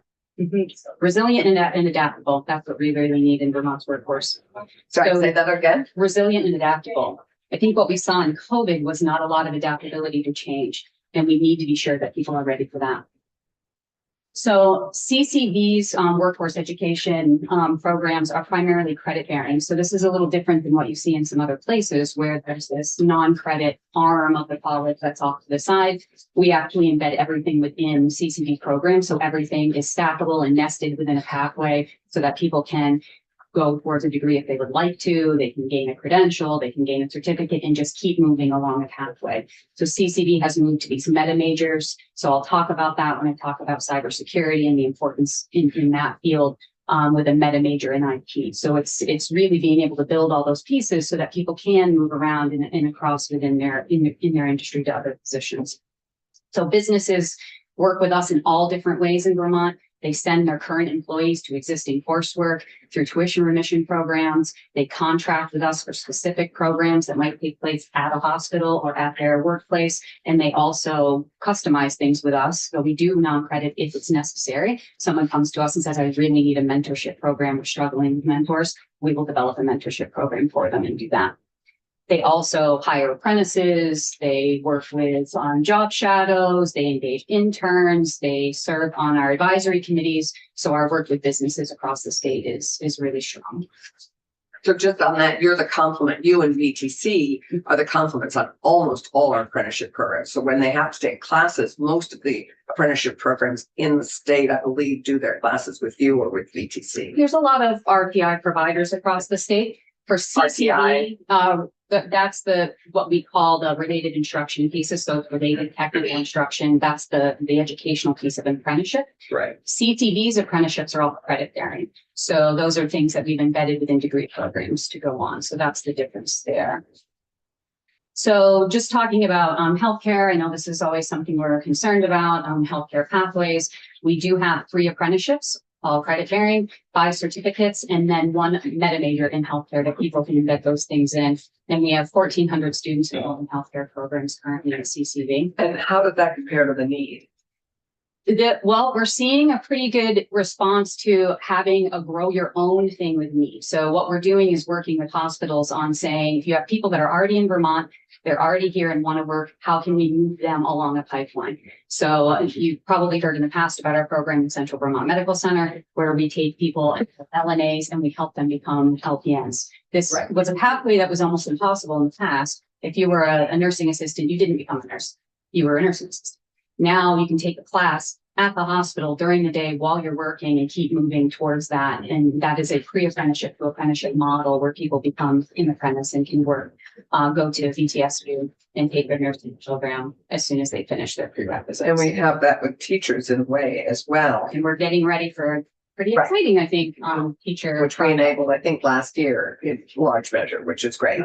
Resilient and adaptable. That's what we really need in Vermont's workforce. Sorry, So- say that again. Resilient and adaptable. I think what we saw in COVID was not a lot of adaptability to change, and we need to be sure that people are ready for that. So CCV's workforce education programs are primarily credit bearing. So this is a little different than what you see in some other places where there's this non-credit arm of the college that's off to the side. We actually embed everything within CCV programs. So everything is stackable and nested within a pathway so that people can go towards a degree if they would like to, they can gain a credential, they can gain a certificate and just keep moving along a pathway. So CCV has moved to these meta majors. So I'll talk about that when I talk about cybersecurity and the importance in that field with a meta major in IT. So it's really being able to build all those pieces so that people can move around and across within their industry to other positions. So businesses work with us in all different ways in Vermont. They send their current employees to existing coursework through tuition remission programs. They contract with us for specific programs that might take place at a hospital or at their workplace. And they also customize things with us. So we do non-credit if it's necessary. Someone comes to us and says, I really need a mentorship program. We're struggling with mentors. We will develop a mentorship program for them and do that. They also hire apprentices, they work with on job shadows, they engage interns, they serve on our advisory committees. So our work with businesses across the state is really strong. So just on that, you're the complement, you and VTC are the complements on almost all our apprenticeship programs. So when they have to take classes, most of the apprenticeship programs in the state, I believe, do their classes with you or with VTC. There's a lot of RPI providers across the state. For CCI, that's what we call the related instruction pieces. So related technical instruction, that's the educational piece of an apprenticeship. Right. CTV's apprenticeships are all credit bearing. So those are things that we've embedded within degree programs to go on. So that's the difference there. So just talking about healthcare, I know this is always something we're concerned about, healthcare pathways. We do have 3 apprenticeships, all credit bearing, 5 certificates, and then 1 meta major in healthcare that people can embed those things in. And we have 1,400 students enrolled in healthcare programs currently at CCV. And how does that compare to the need? Well, we're seeing a pretty good response to having a grow your own thing with me. So what we're doing is working with hospitals on saying, if you have people that are already in Vermont, they're already here and want to work, how can we move them along a pipeline? So you've probably heard in the past about our program in Central Vermont Medical Center, where we take people LNAs and we help them become LPNs. This was a pathway that was almost impossible in the past. If you were a nursing assistant, you didn't become a nurse. You were a nursing assistant. Now you can take a class at the hospital during the day while you're working and keep moving towards that. And that is a pre-apprenticeship to apprenticeship model where people become an apprentice and can work, go to VTSU and take their nursing program as soon as they finish their prerequisites. And we have that with teachers in a way as well, And we're getting ready for pretty Right. exciting, I think, teacher. which we enabled, I think, last year in large measure, which is great.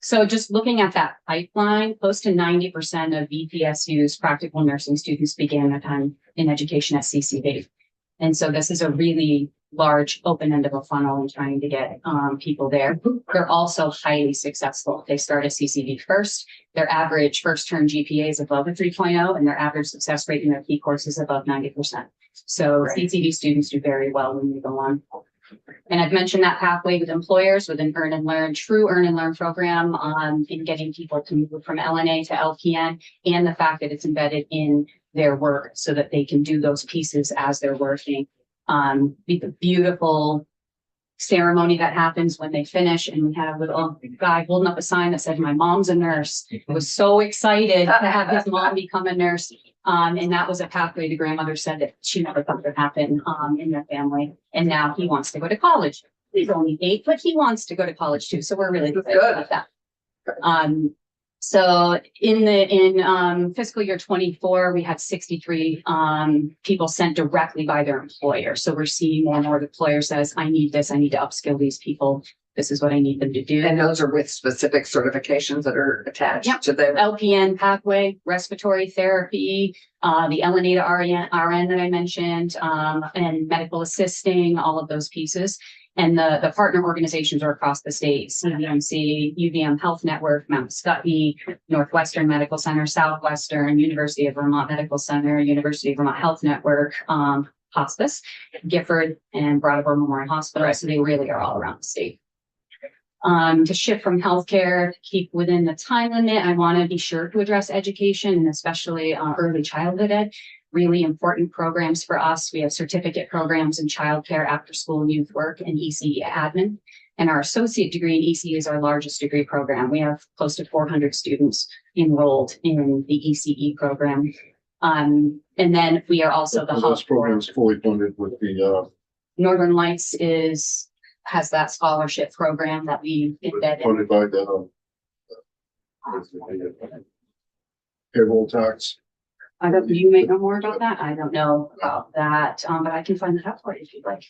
So just looking at that pipeline, close to 90% of VPSU's practical nursing students began their time in education at CCV. And so this is a really large open end of a funnel in trying to get people there. They're also highly successful. They start at CCV first. Their average first term GPA is above a 3.0 and their average success rate in their key courses is above 90%. So Right. CCV students do very well when they go on. And I've mentioned that pathway with employers with an earn and learn, true earn and learn program in getting people to move from LNA to LPN, and the fact that it's embedded in their work so that they can do those pieces as they're working. The beautiful ceremony that happens when they finish, and we had a little guy holding up a sign that said, "My mom's a nurse." Was so excited to have his mom become a nurse. And that was a pathway the grandmother said that she never thought would happen in their family. And now he wants to go to college. He's only 8, but he wants to go to college too. So we're really excited about that. So in fiscal year 24, we had 63 people sent directly by their employer. So we're seeing more and more the employer says, I need this, I need to upskill these people. This is what I need them to do. And those are with specific certifications that are attached Yep. to their. LPN pathway, respiratory therapy, the LNA to RN that I mentioned, and medical assisting, all of those pieces. And the partner organizations are across the state, CVMC, UVM Health Network, Mount Scotty, Northwestern Medical Center, Southwestern, University of Vermont Medical Center, University of Vermont Health Network, Hospice, Gifford, and Brattleboro Memorial Hospital. So they really are all around the state. To shift from healthcare, to keep within the time limit, I want to be sure to address education and especially early childhood ed. Really important programs for us. We have certificate programs in childcare, after school and youth work, and ECE admin. And our associate degree in ECE is our largest degree program. We have close to 400 students enrolled in the ECE program. And then we are also the hub Those for programs fully funded with the, Northern Lights has that scholarship program that we embed in. funded by the payroll tax. I don't, you may know more about that. I don't know about that, but I can find that out for you if you'd like.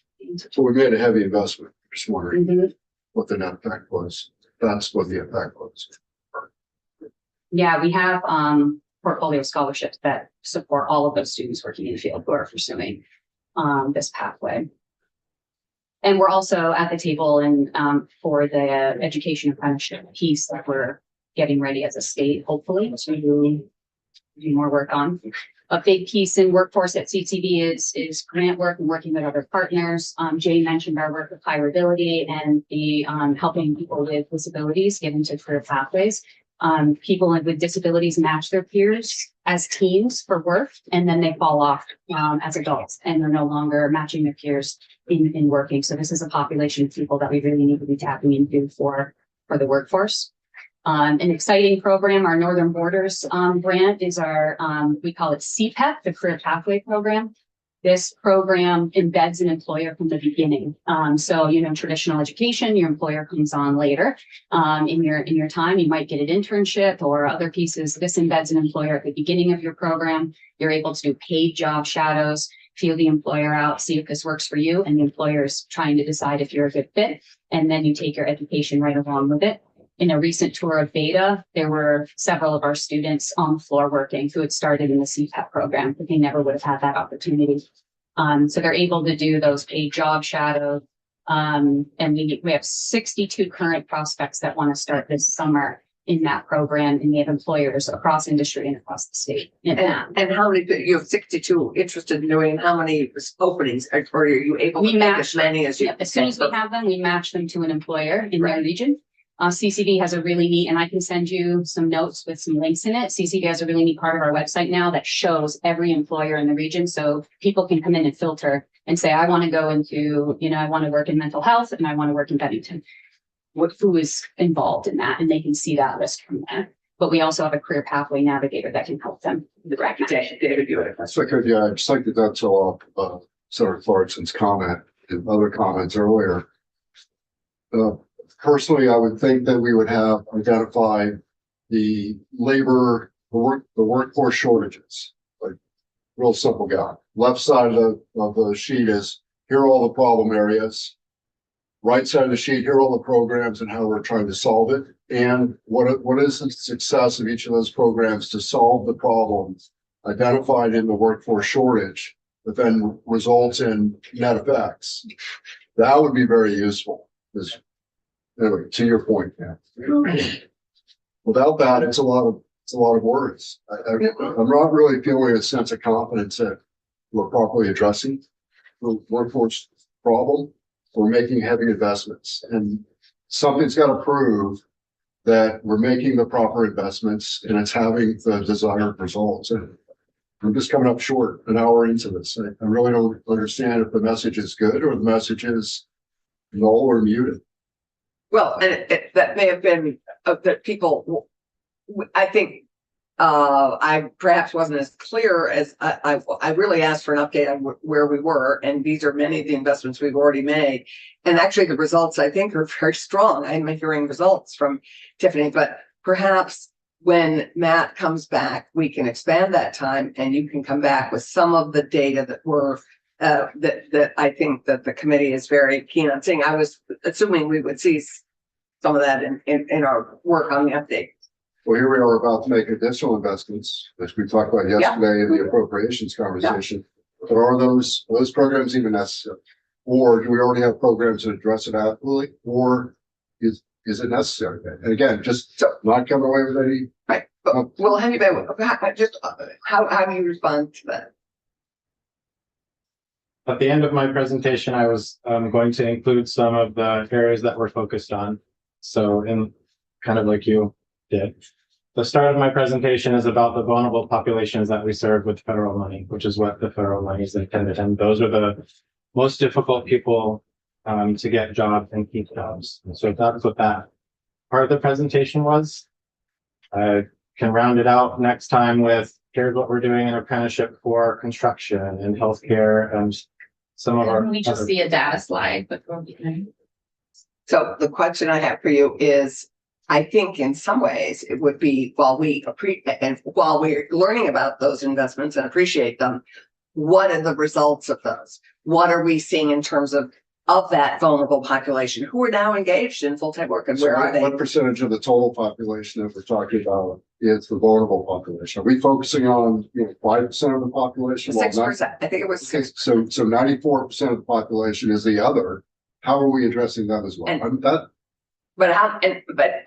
So we made a heavy investment. Just wondering Mhm. what the net effect was. That's what the effect was. Yeah, we have portfolio scholarships that support all of those students working in the field who are pursuing this pathway. And we're also at the table and for the education apprenticeship piece that we're getting ready as a state, hopefully, to do more work on. A big piece in workforce at CCD is grant work and working with other partners. Jay mentioned our work with Hireability and the helping people with disabilities get into career pathways. People with disabilities match their peers as teens for work, and then they fall off as adults, and they're no longer matching their peers in working. So this is a population of people that we really need to be tapping into for the workforce. An exciting program, our Northern Borders grant is our, we call it CPEP, the Career Pathway Program. This program embeds an employer from the beginning. So, traditional education, your employer comes on later in your time. You might get an internship or other pieces. This embeds an employer at the beginning of your program. You're able to do paid job shadows, feel the employer out, see if this works for you, and the employer is trying to decide if you're a good fit. And then you take your education right along with it. In a recent tour of Beta, there were several of our students on the floor working who had started in the CPEP program, but they never would have had that opportunity. So they're able to do those paid job shadows. And we have 62 current prospects that want to start this summer in that program, and we have employers across industry and across the state. And how many, you have 62 interested in doing, how many openings or are you able We to make match as many as you? As soon as we have them, we match them to an employer in their Right. region. CCD has a really neat, and I can send you some notes with some links in it. CCD has a really neat part of our website now that shows every employer in the region. So people can come in and filter and say, I want to go into, I want to work in mental health and I want to work in Bennington. Who is involved in that? And they can see that list from there. But we also have a career pathway navigator that can help them. David, you had a question. So I'd just like to dovetail off Senator Clarkson's comment and other comments earlier. Personally, I would think that we would have identified the workforce shortages. Like, real simple guy. Left side of the sheet is, here are all the problem areas. Right side of the sheet, here are all the programs and how we're trying to solve it. And what is the success of each of those programs to solve the problems identified in the workforce shortage, that then results in net effects. That would be very useful. Anyway, to your point, without that, it's a lot of words. I'm not really feeling a sense of confidence that we're properly addressing the workforce problem. We're making heavy investments, and something's got to prove that we're making the proper investments and it's having the desired results. And I'm just coming up short an hour into this. I really don't understand if the message is good or the message is null or muted. Well, and that may have been that people, I think, I perhaps wasn't as clear as I really asked for an update on where we were. And these are many of the investments we've already made. And actually the results I think are very strong. I'm hearing results from Tiffany, but perhaps when Matt comes back, we can expand that time and you can come back with some of the data that we're that I think that the committee is very keen on seeing. I was assuming we would see some of that in our work on the update. Well, here we are about to make additional investments, which we talked about yesterday in the appropriations conversation. But are those programs even necessary? Or do we already have programs that address it adequately? Or is it necessary? And again, just not coming away with any. Right. But we'll have you back. Just how do you respond to that? At the end of my presentation, I was going to include some of the areas that we're focused on. So in kind of like you did. The start of my presentation is about the vulnerable populations that we serve with federal money, which is what the federal money is intended. And those are the most difficult people to get jobs and keep jobs. So that's what that part of the presentation was. I can round it out next time with here's what we're doing in apprenticeship for construction and healthcare and some of our. Can we just see a data slide before we end? So the question I have for you is, I think in some ways it would be while we're learning about those investments and appreciate them, what are the results of those? What are we seeing in terms of that vulnerable population who are now engaged in full-time work and where are they? What percentage of the total population that we're talking about is the vulnerable population? Are we focusing on 5% of the population? 6%. I think it was 6%. So 94% of the population is the other. How are we addressing that as well? But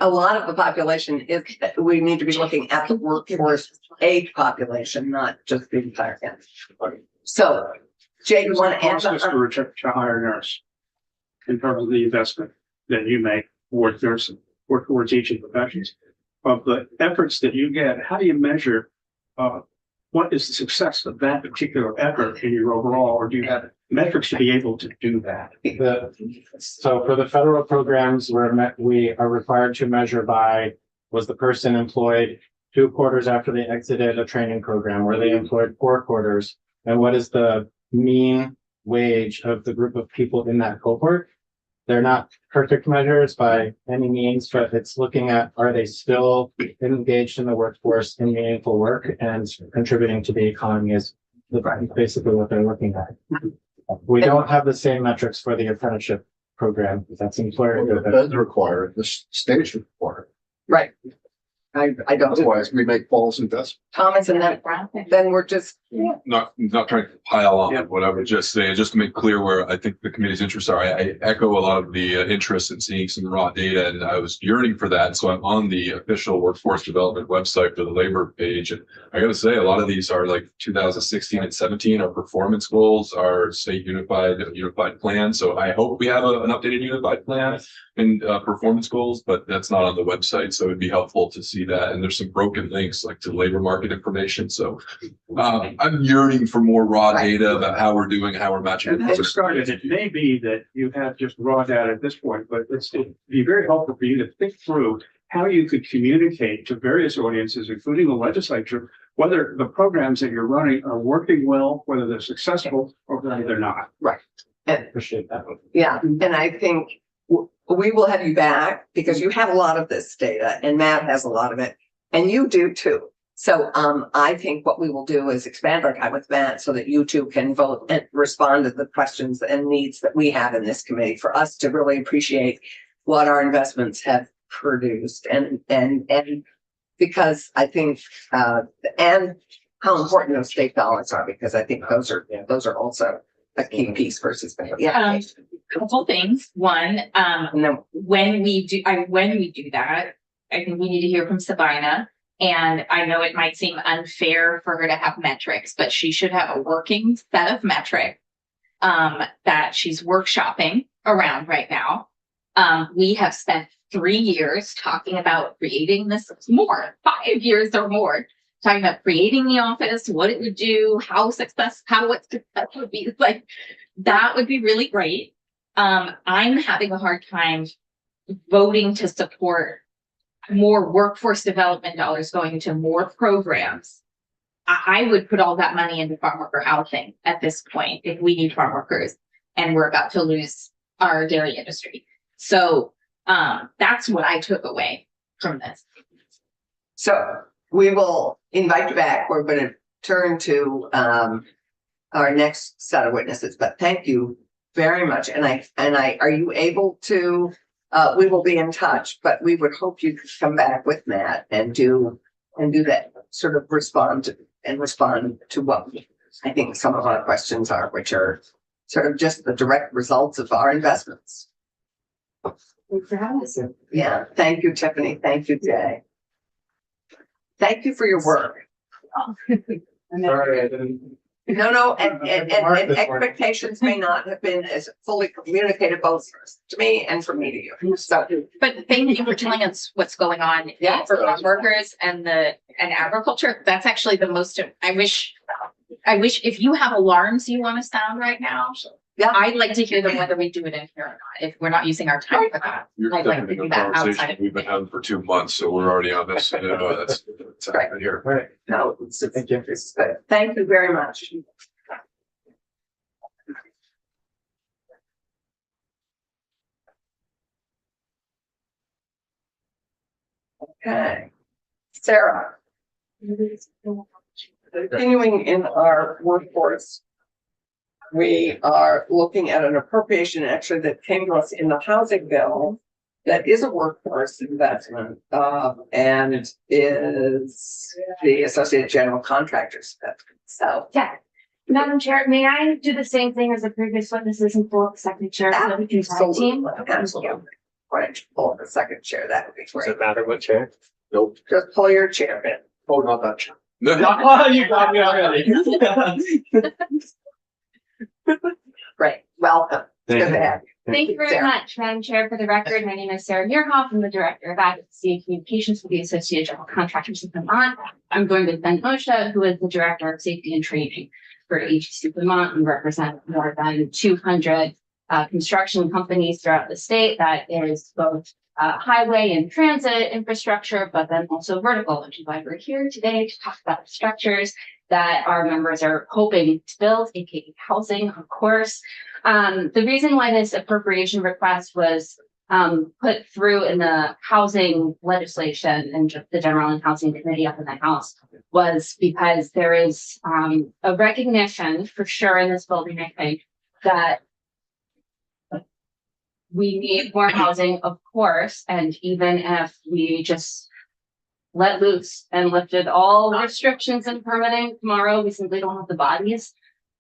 a lot of the population is, we need to be looking at the workforce age population, not just the entire country. So, Jay, you want to answer? To hire a nurse in terms of the investment that you make towards nursing or towards each of the professions. Of the efforts that you get, how do you measure what is the success of that particular effort in your overall, or do you have metrics to be able to do that? So for the federal programs, we are required to measure by, was the person employed 2 quarters after they exited a training program? Were they employed 4 quarters? And what is the mean wage of the group of people in that cohort? They're not perfect measures by any means, but it's looking at, are they still engaged in the workforce in meaningful work and contributing to the economy is basically what they're looking at. We don't have the same metrics for the apprenticeship program. That's employer. The feds require it, the states require it. Right. I don't. Otherwise, we make false investments. Thomas, and then we're just. Not trying to pile on whatever, just saying, just to make clear where I think the committee's interests are. I echo a lot of the interest in seeing some raw data, and I was yearning for that. So I'm on the official workforce development website for the labor page. And I got to say, a lot of these are like 2016 and 17, our performance goals, our state unified plan. So I hope we have an updated unified plan and performance goals, but that's not on the website. So it'd be helpful to see that. And there's some broken links like to labor market information. So I'm yearning for more raw data about how we're doing, how we're matching. And to start it may be that you have just raw data at this point, but it'd be very helpful for you to think through how you could communicate to various audiences, including the legislature, whether the programs that you're running are working well, whether they're successful, or whether they're not. Right. And Appreciate that. yeah, and I think we will have you back because you have a lot of this data and Matt has a lot of it and you do too. So I think what we will do is expand our time with Matt so that you two can vote and respond to the questions and needs that we have in this committee for us to really appreciate what our investments have produced and because I think and how important those state dollars are, because I think those are also a key piece versus couple things. One, no. when we do that, I think we need to hear from Sabina. And I know it might seem unfair for her to have metrics, but she should have a working set of metrics that she's workshopping around right now. We have spent 3 years talking about creating this, more 5 years or more, talking about creating the office, what it would do, how its success would be. Like, that would be really great. I'm having a hard time voting to support more workforce development dollars going to more programs. I would put all that money into farm worker housing at this point if we need farm workers and we're about to lose our dairy industry. So that's what I took away from this. So we will invite you back. We're going to turn to our next set of witnesses, but thank you very much. And I, are you able to, we will be in touch, but we would hope you could come back with Matt and do that sort of respond to what I think some of our questions are, which are sort of just the direct results of our investments. Thanks for having us. Yeah. Thank you, Tiffany. Thank you, Jay. Thank you for your work. Sorry, I didn't. No, and expectations may not have been as fully communicated both to me and from me to you. So, But thank you for telling us what's going on Yeah. for farm workers and agriculture. That's actually the most, I wish if you have alarms you want to sound right now, yeah, I'd like to hear them whether we do it in here or not, if we're not using our time for that. You're I'd like to stepping do into a that conversation outside. we've been having for 2 months, so we're already on this. That's happening here. All right. no, it's Thank you. good. Thank you very much. Okay, Sarah. Continuing in our workforce, we are looking at an appropriation actually that came to us in the housing bill that is a workforce investment, and is the Associated General Contractors. So, Yeah. Madam Chair, may I do the same thing as the previous witnesses and pull up the second chair so that we can tag team? absolutely. Why don't you pull the second chair? That would be Does great. it matter what chair? Nope. Just pull your chair in. Oh, not that chair. No. You got me already. Great, welcome. It's good to have you. Thank you very Sarah. much, Madam Chair. For the record, my name is Sarah Muirhoff. I'm the Director of Advocacy and Communications for the Associated General Contractors of Vermont. I'm joined with Ben Osha, who is the Director of Safety and Training for AGC Vermont, and represent more than 200 construction companies throughout the state. That is both highway and transit infrastructure, but then also vertical, which is why we're here today to talk about the structures that our members are hoping to build, aka housing, of course. The reason why this appropriation request was put through in the housing legislation and the General and Housing Committee up in the House was because there is a recognition for sure in this building, I think, that we need more housing, of course, and even if we just let loose and lifted all restrictions and permitting tomorrow, we simply don't have the bodies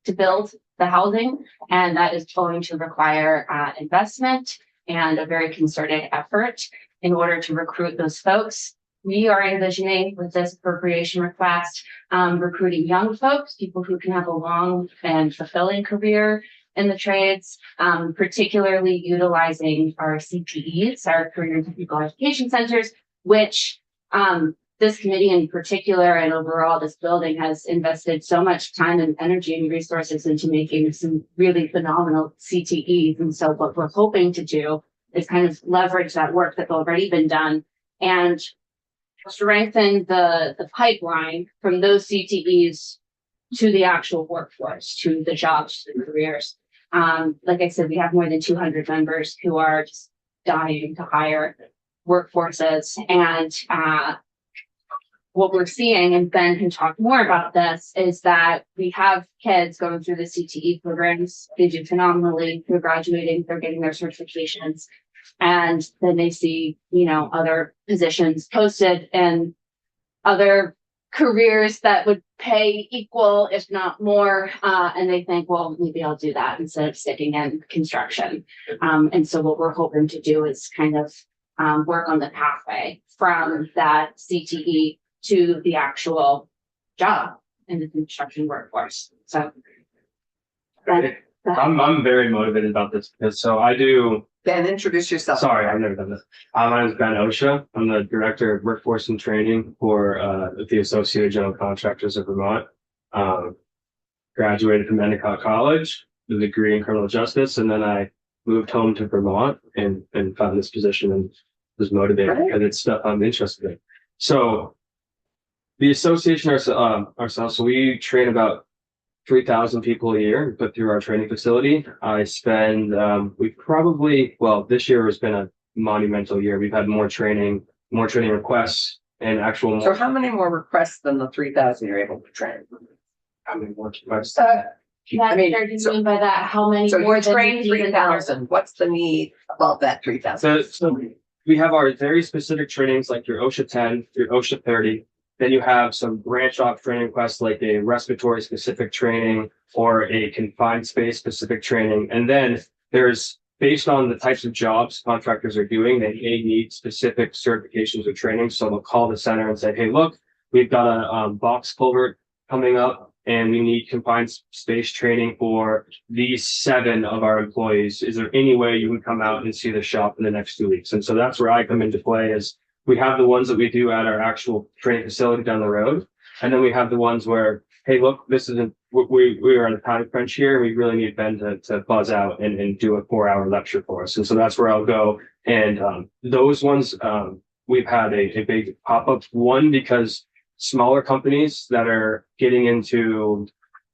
to build the housing, and that is going to require investment and a very concerted effort in order to recruit those folks. We are envisioning with this appropriation request, recruiting young folks, people who can have a long and fulfilling career in the trades, particularly utilizing our CTEs, our career and technical education centers, which this committee in particular and overall this building has invested so much time and energy and resources into making some really phenomenal CTEs. And so what we're hoping to do is kind of leverage that work that's already been done and strengthen the pipeline from those CTEs to the actual workforce, to the jobs, to the careers. Like I said, we have more than 200 members who are just dying to hire workforces. And what we're seeing, and Ben can talk more about this, is that we have kids going through the CTE programs. They do phenomenally. They're graduating, they're getting their certifications. And then they see, other positions posted and other careers that would pay equal, if not more. And they think, well, maybe I'll do that instead of sticking in construction. And so what we're hoping to do is kind of work on the pathway from that CTE to the actual job in the construction workforce. So I'm very motivated about this because I do. Ben, introduce yourself. Sorry, I've never done this. My name is Ben Osha. I'm the Director of Workforce and Training for the Associated General Contractors of Vermont. Graduated from Endicott College with a degree in criminal justice, and then I moved home to Vermont and found this position and was motivated because it's stuff I'm interested in. So the association ourselves, so we train about 3,000 people a year, put through our training facility. I spend, this year has been a monumental year. We've had more training requests and actual. So how many more requests than the 3,000 you're able to train? How many more requests? I mean, What do you so- mean by that? How many So more you than train you need in 3,000, what's the need above that 3,000? So we have our very specific trainings like your OSHA 10, your OSHA 30. Then you have some branch off training requests like a respiratory specific training or a confined space specific training. And then there's, based on the types of jobs contractors are doing, they may need specific certifications or training. So they'll call the center and say, hey, look, we've got a box culvert coming up and we need confined space training for these 7 of our employees. Is there any way you would come out and see the shop in the next 2 weeks? And so that's where I come into play is we have the ones that we do at our actual training facility down the road. And then we have the ones where, hey, look, this isn't, we are on a time crunch here. We really need Ben to buzz out and do a 4-hour lecture for us. And so that's where I'll go. And those ones, we've had a big pop-up. One, because smaller companies that are getting into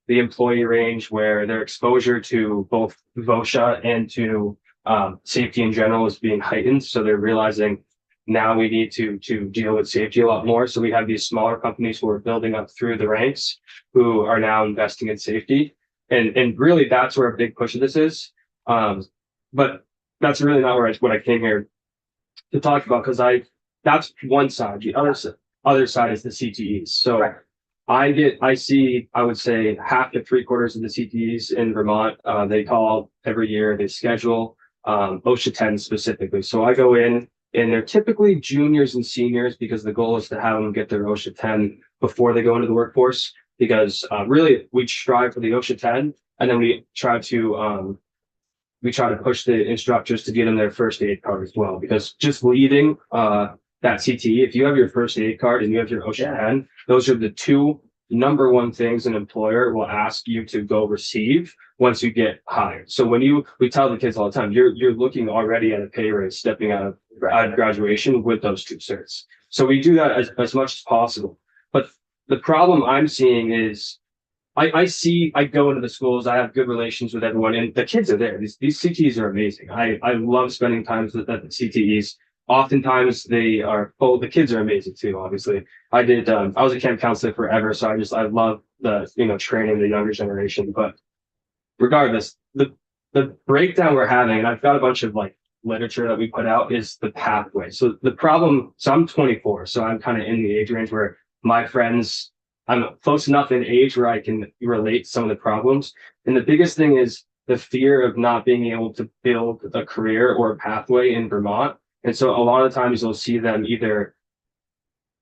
the employee range where their exposure to both VOSHA and to safety in general is being heightened. So they're realizing now we need to deal with safety a lot more. So we have these smaller companies who are building up through the ranks who are now investing in safety. And really that's where a big push of this is. But that's really not what I came here to talk about, because that's one side. The other side is the CTEs. So Right. I see, I would say 1/2 to 3/4 of the CTEs in Vermont, they call every year, they schedule, OSHA 10 specifically. So I go in and they're typically juniors and seniors because the goal is to have them get their OSHA 10 before they go into the workforce, because really we strive for the OSHA 10 and then we try to push the instructors to get them their first aid card as well, because just leading, that CTE, if you have your first aid card and you have your OSHA 10, those are the 2 number 1 things an employer will ask you to go receive once you get hired. So when we tell the kids all the time, you're looking already at a pay raise stepping out of graduation with those 2 certs. So we do that as much as possible. But the problem I'm seeing is I go into the schools, I have good relations with everyone, and the kids are there. These CTEs are amazing. I love spending time at the CTEs. Oftentimes they are, the kids are amazing too, obviously. I was a camp counselor forever, so I love the, training the younger generation. But regardless, the breakdown we're having, and I've got a bunch of literature that we put out, is the pathway. So the problem, so I'm 24, so I'm kind of in the age range where my friends, I'm close enough in age where I can relate some of the problems. And the biggest thing is the fear of not being able to build a career or a pathway in Vermont. And so a lot of times you'll see them either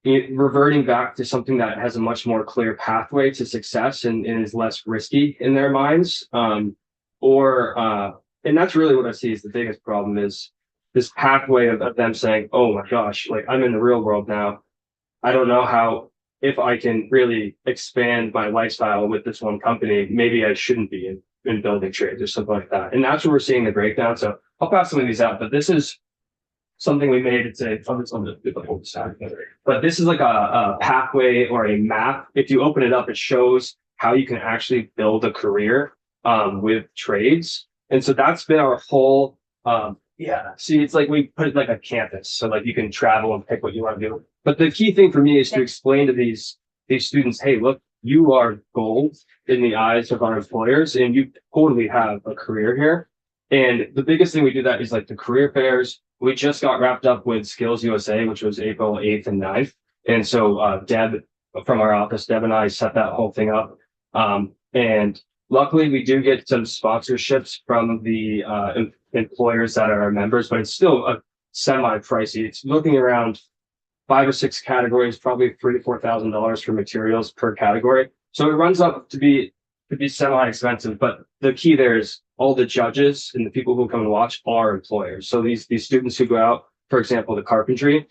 reverting back to something that has a much more clear pathway to success and is less risky in their minds. And that's really what I see is the biggest problem is this pathway of them saying, oh my gosh, I'm in the real world now. I don't know if I can really expand my lifestyle with this one company, maybe I shouldn't be in building trades or something like that. And that's where we're seeing the breakdown. So I'll pass some of these out, but this is something we made. It's but this is like a pathway or a map. If you open it up, it shows how you can actually build a career with trades. And so that's been our whole, see, it's like we put it like a campus. So you can travel and pick what you want to do. But the key thing for me is to explain to these students, hey, look, you are gold in the eyes of our employers and you totally have a career here. And the biggest thing we do that is the career fairs. We just got wrapped up with Skills USA, which was April 8th and 9th. And so Deb from our office, Deb and I set that whole thing up. And luckily we do get some sponsorships from the employers that are our members, but it's still a semi-pricey. It's looking around 5 or 6 categories, probably $3,000 to $4,000 for materials per category. So it runs up to be semi-expensive, but the key there is all the judges and the people who come and watch are employers. So these students who go out, for example, the carpentry,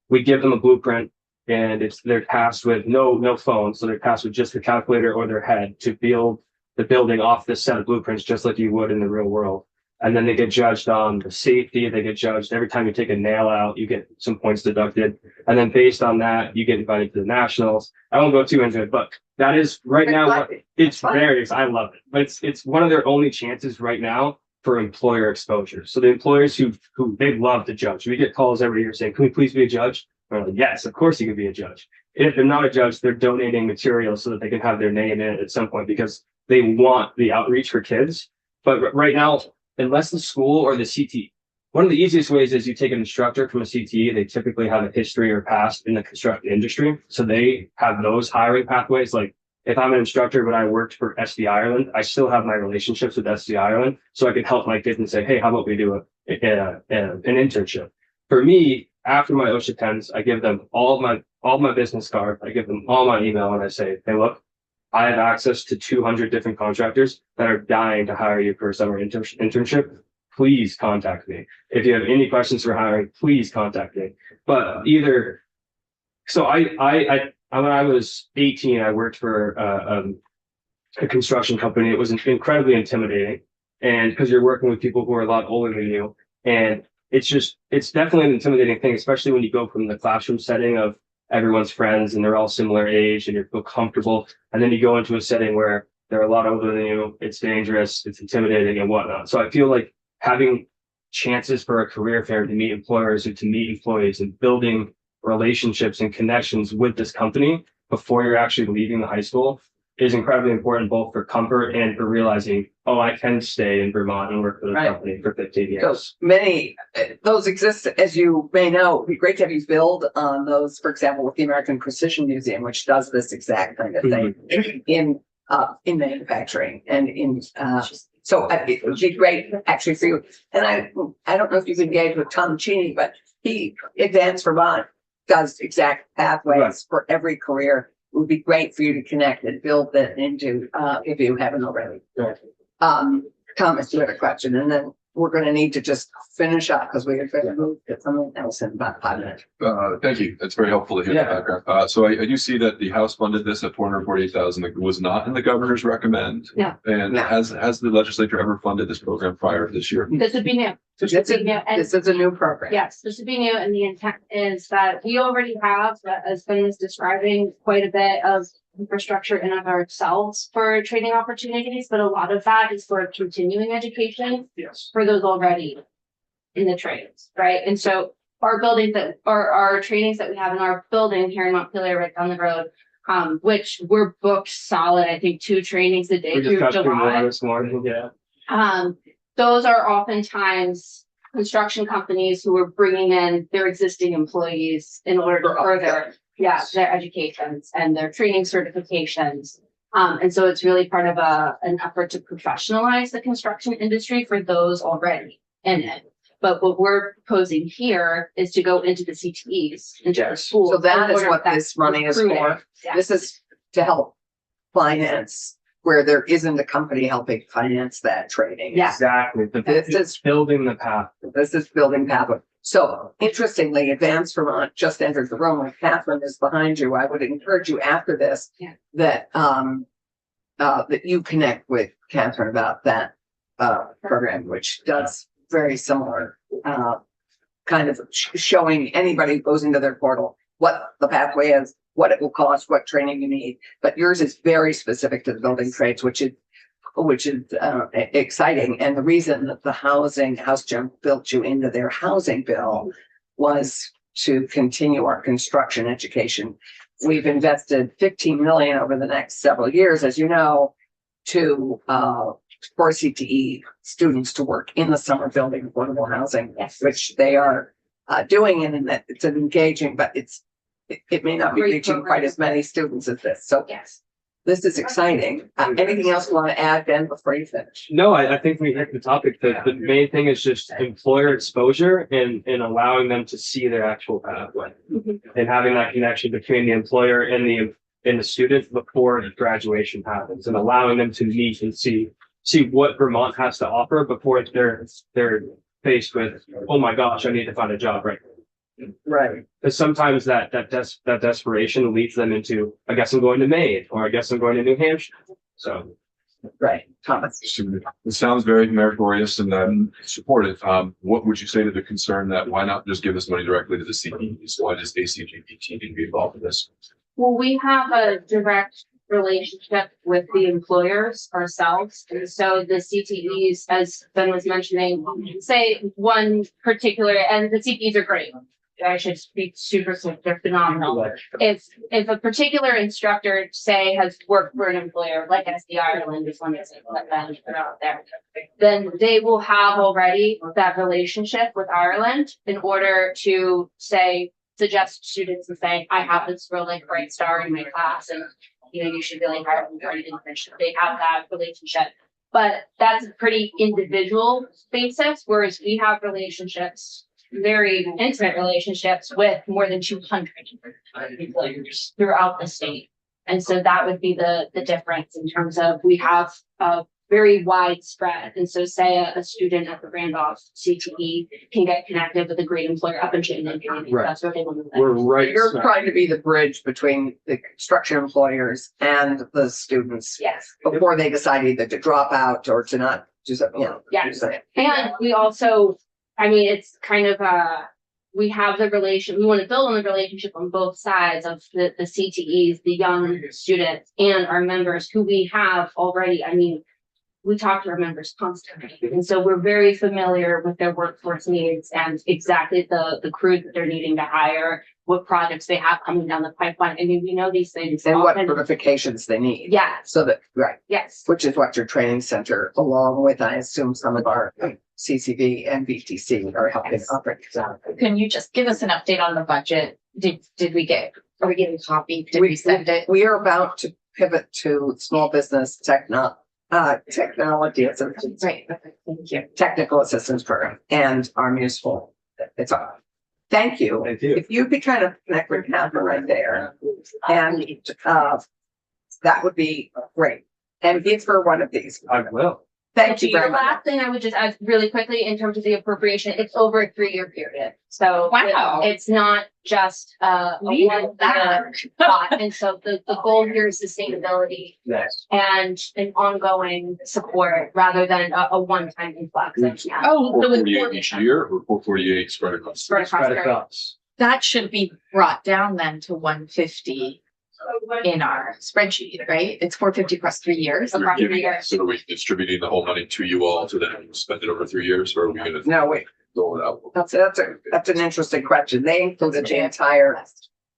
we give them a blueprint and they're tasked with no phone. So they're tasked with just the calculator or their head to build the building off this set of blueprints, just like you would in the real world. And then they get judged on the safety. They get judged every time you take a nail out, you get some points deducted. And then based on that, you get invited to the nationals. I won't go too into it, but that is right now, it's very, I love it, but it's one of their only chances right now for employer exposure. So the employers who they love to judge, we get calls every year saying, can we please be a judge? I'm like, yes, of course you can be a judge. And if they're not a judge, they're donating material so that they can have their name in it at some point because they want the outreach for kids. But right now, unless the school or the CT, one of the easiest ways is you take an instructor from a CTE. They typically have a history or past in the construction industry. So they have those hiring pathways. Like if I'm an instructor, but I worked for SD Ireland, I still have my relationships with SD Ireland. So I can help my kids and say, hey, how about we do an internship? For me, after my OSHA 10s, I give them all my business card. I give them all my email and I say, hey, look, I have access to 200 different contractors that are dying to hire you for a summer internship. Please contact me. If you have any questions for hiring, please contact me. But either, so I when I was 18, I worked for a construction company. It was incredibly intimidating, and because you're working with people who are a lot older than you, and it's definitely an intimidating thing, especially when you go from the classroom setting of everyone's friends and they're all similar age and you feel comfortable, and then you go into a setting where they're a lot older than you. It's dangerous, it's intimidating, and whatnot. So I feel like having chances for a career fair to meet employers and to meet employees and building relationships and connections with this company before you're actually leaving the high school is incredibly important, both for comfort and for realizing, oh, I can stay in Vermont and work for the Right. company for 15 years. So many, those exist, as you may know. It'd be great to have you build on those, for example, with the American Precision Museum, which does this exact kind of thing in manufacturing and in, so it would be great actually for you. And I don't know if you've engaged with Tom Cheney, but Advanced Vermont does exact pathways Right. for every career. It would be great for you to connect and build that into, if you haven't already. Right. Thomas, you had a question, and then we're gonna need to just finish up because we are going to move to something else in about 5 minutes. Thank you. That's very helpful to hear the background. So I do see that the House funded this at 448,000. It was not in the governor's recommend. No. And No. has the legislature ever funded this program prior to this year? This would be new. This This is, would be new. And this is a new program. yes, this would be new, and the intent is that we already have, as Ben was describing, quite a bit of infrastructure in of ourselves for training opportunities, but a lot of that is for continuing education Yes. for those already in the trades, right? And so our buildings that are our trainings that we have in our building here in Montpelier, right down the road, which we're booked solid, I think 2 trainings a day We just through got 2 more July. this morning. Yeah. Those are oftentimes construction companies who are bringing in their existing employees in order to further, their educations and their training certifications. And so it's really part of an effort to professionalize the construction industry for those already in it. But what we're proposing here is to go into the CTEs, into the Yes. schools. So that in is order what that this money is recruiting. for. Yeah. This is to help finance where there isn't a company helping finance that training. Yeah. Exactly. This is Building the path. This is building pathway. So interestingly, Advanced Vermont just entered the room. When Catherine is behind you, I would encourage you after this Yeah. that that you connect with Catherine about that program, which does very similar kind of showing anybody who goes into their portal what the pathway is, what it will cost, what training you need. But yours is very specific to the building trades, which is exciting. And the reason that the House Jump built you into their housing bill was to continue our construction education. We've invested 15 million over the next several years, as you know, to for CTE students to work in the summer building affordable housing, Yes. which they are doing, and that it's an engaging, but it may not be Great reaching program. quite as many students as this. So Yes. this is exciting. Anything else you want to add, Ben, before you finish? No, I think we hit the topic. The main thing is just employer exposure and allowing them to see their actual pathway and having that connection between the employer and the student before graduation happens, and allowing them to meet and see what Vermont has to offer before they're faced with, oh my gosh, I need to find a job right now. Right. Because sometimes that desperation leads them into, I guess I'm going to Maine, or I guess I'm going to New Hampshire. So Right. Thomas. It sounds very meritorious and support it. What would you say to the concern that why not just give this money directly to the CPEs? Why does ACGPT need to be involved in this? Well, we have a direct relationship with the employers ourselves. And so the CTEs, as Ben was mentioning, say one particular, and the CTEs are great. I should be super, they're phenomenal. If a particular instructor, say, has worked for an employer like SD Ireland is one that's out there, then they will have already that relationship with Ireland in order to say, suggest students and say, I have this really great star in my class and you should really hire them for an internship. They have that relationship. But that's a pretty individual basis, whereas we have relationships, very intimate relationships with more than 200 employers throughout the state. And so that would be the difference in terms of we have a very widespread. And so say a student at the Randolph CTE can get connected with a great employer up in Chittenden County. Right. That's what they want to We're right. You're smack- trying to be the bridge between the construction employers and the students Yes. before they decide either to drop out or to not do something, Yeah. do something. And we also, I mean, it's kind of we have the we want to build on the relationship on both sides of the CTEs, the young students and our members who we have already. I mean, we talk to our members constantly. And so we're very familiar with their workforce needs and exactly the crew that they're needing to hire, what projects they have coming down the pipeline. I mean, we know these things. And what often. certifications they need. Yes, So that, right, yes. which is what your training center, along with, I assume, some of our CCV and BTC are helping Yes. operate. So Can you just give us an update on the budget? Are we getting a copy? Did we send it? We are about to pivot to small business technology assistance, Right, okay, thank you. technical assistance program and our municipal. It's on. Thank you. Thank you. If you could kind of connect with Catherine right there and that would be great. And give her one of these. I will. Thank you The very much. last thing I would just add really quickly in terms of the appropriation, it's over a 3-year period. So Wow. it's not just a Leave one that. spot. And so the goal here is sustainability Yes. and an ongoing support rather than a one-time influx of cash. Oh, Four so forty-eight each year or 448 spread across? Spread across Spread the- across. that should be brought down then to 150 in our spreadsheet, right? It's 450 across 3 years. You're across giving- 3 years. So are we distributing the whole money to you all to then spend it over 3 years, or are we gonna No, wait, dole it out? that's an interesting question. They included the entire,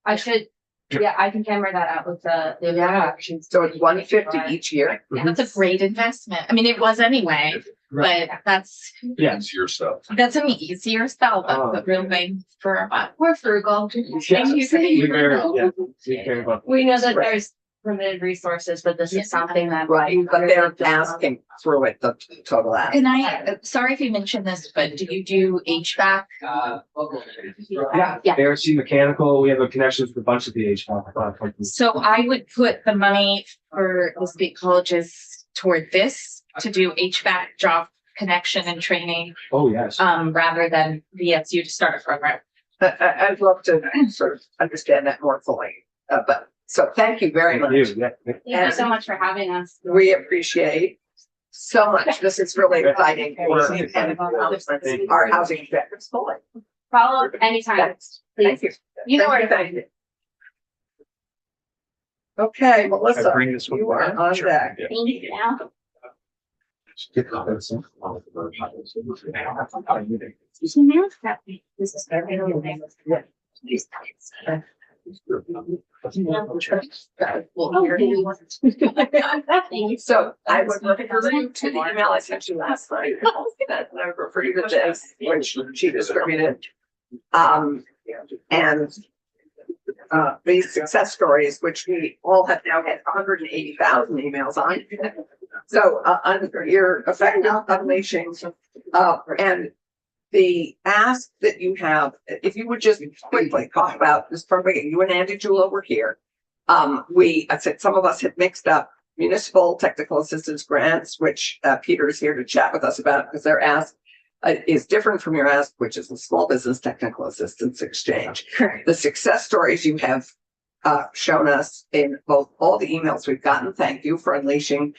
I should, yeah, I can camera that out with the. Yeah. so it's 150 each year. That's a great investment. I mean, it was anyway, but that's It's your stuff. an easier sell. That's Oh. a real thing for our buck. We're frugal. Thank you for We being very, frugal. yeah, we care about. We know that Right. there's limited resources, but this is something that. Right, but they're asking through it, the total ask. And sorry if you mentioned this, but do you do HVAC? Yeah. ARC Mechanical, we have a connection with a bunch of the HVAC companies. So I would put the money for the state colleges toward this to do HVAC job connection and training, Oh, yes. rather than VSU to start a program. I'd love to sort of understand that more fully, but, so thank you very Thank much. you. Yeah. Thank you so much for having us. We appreciate so much. This is really exciting for and our housing veterans. Follow up anytime, Thanks. Thank you. You know where to Thank find you. Okay, I Melissa, bring this one you are back? on Sure. deck. Thank you now. This is very So I would refer you to the email I sent you last night. That I refer you to this, which she distributed. And these success stories, which we all have now had 180,000 emails on. So under your effective unleashing, and the ask that you have, if you would just quickly talk about this program, you and Andy Jewell were here. I said some of us had mixed up municipal technical assistance grants, which Peter is here to chat with us about because their ask is different from your ask, which is the small business technical assistance exchange. The success stories you have shown us in both all the emails we've gotten. Thank you for unleashing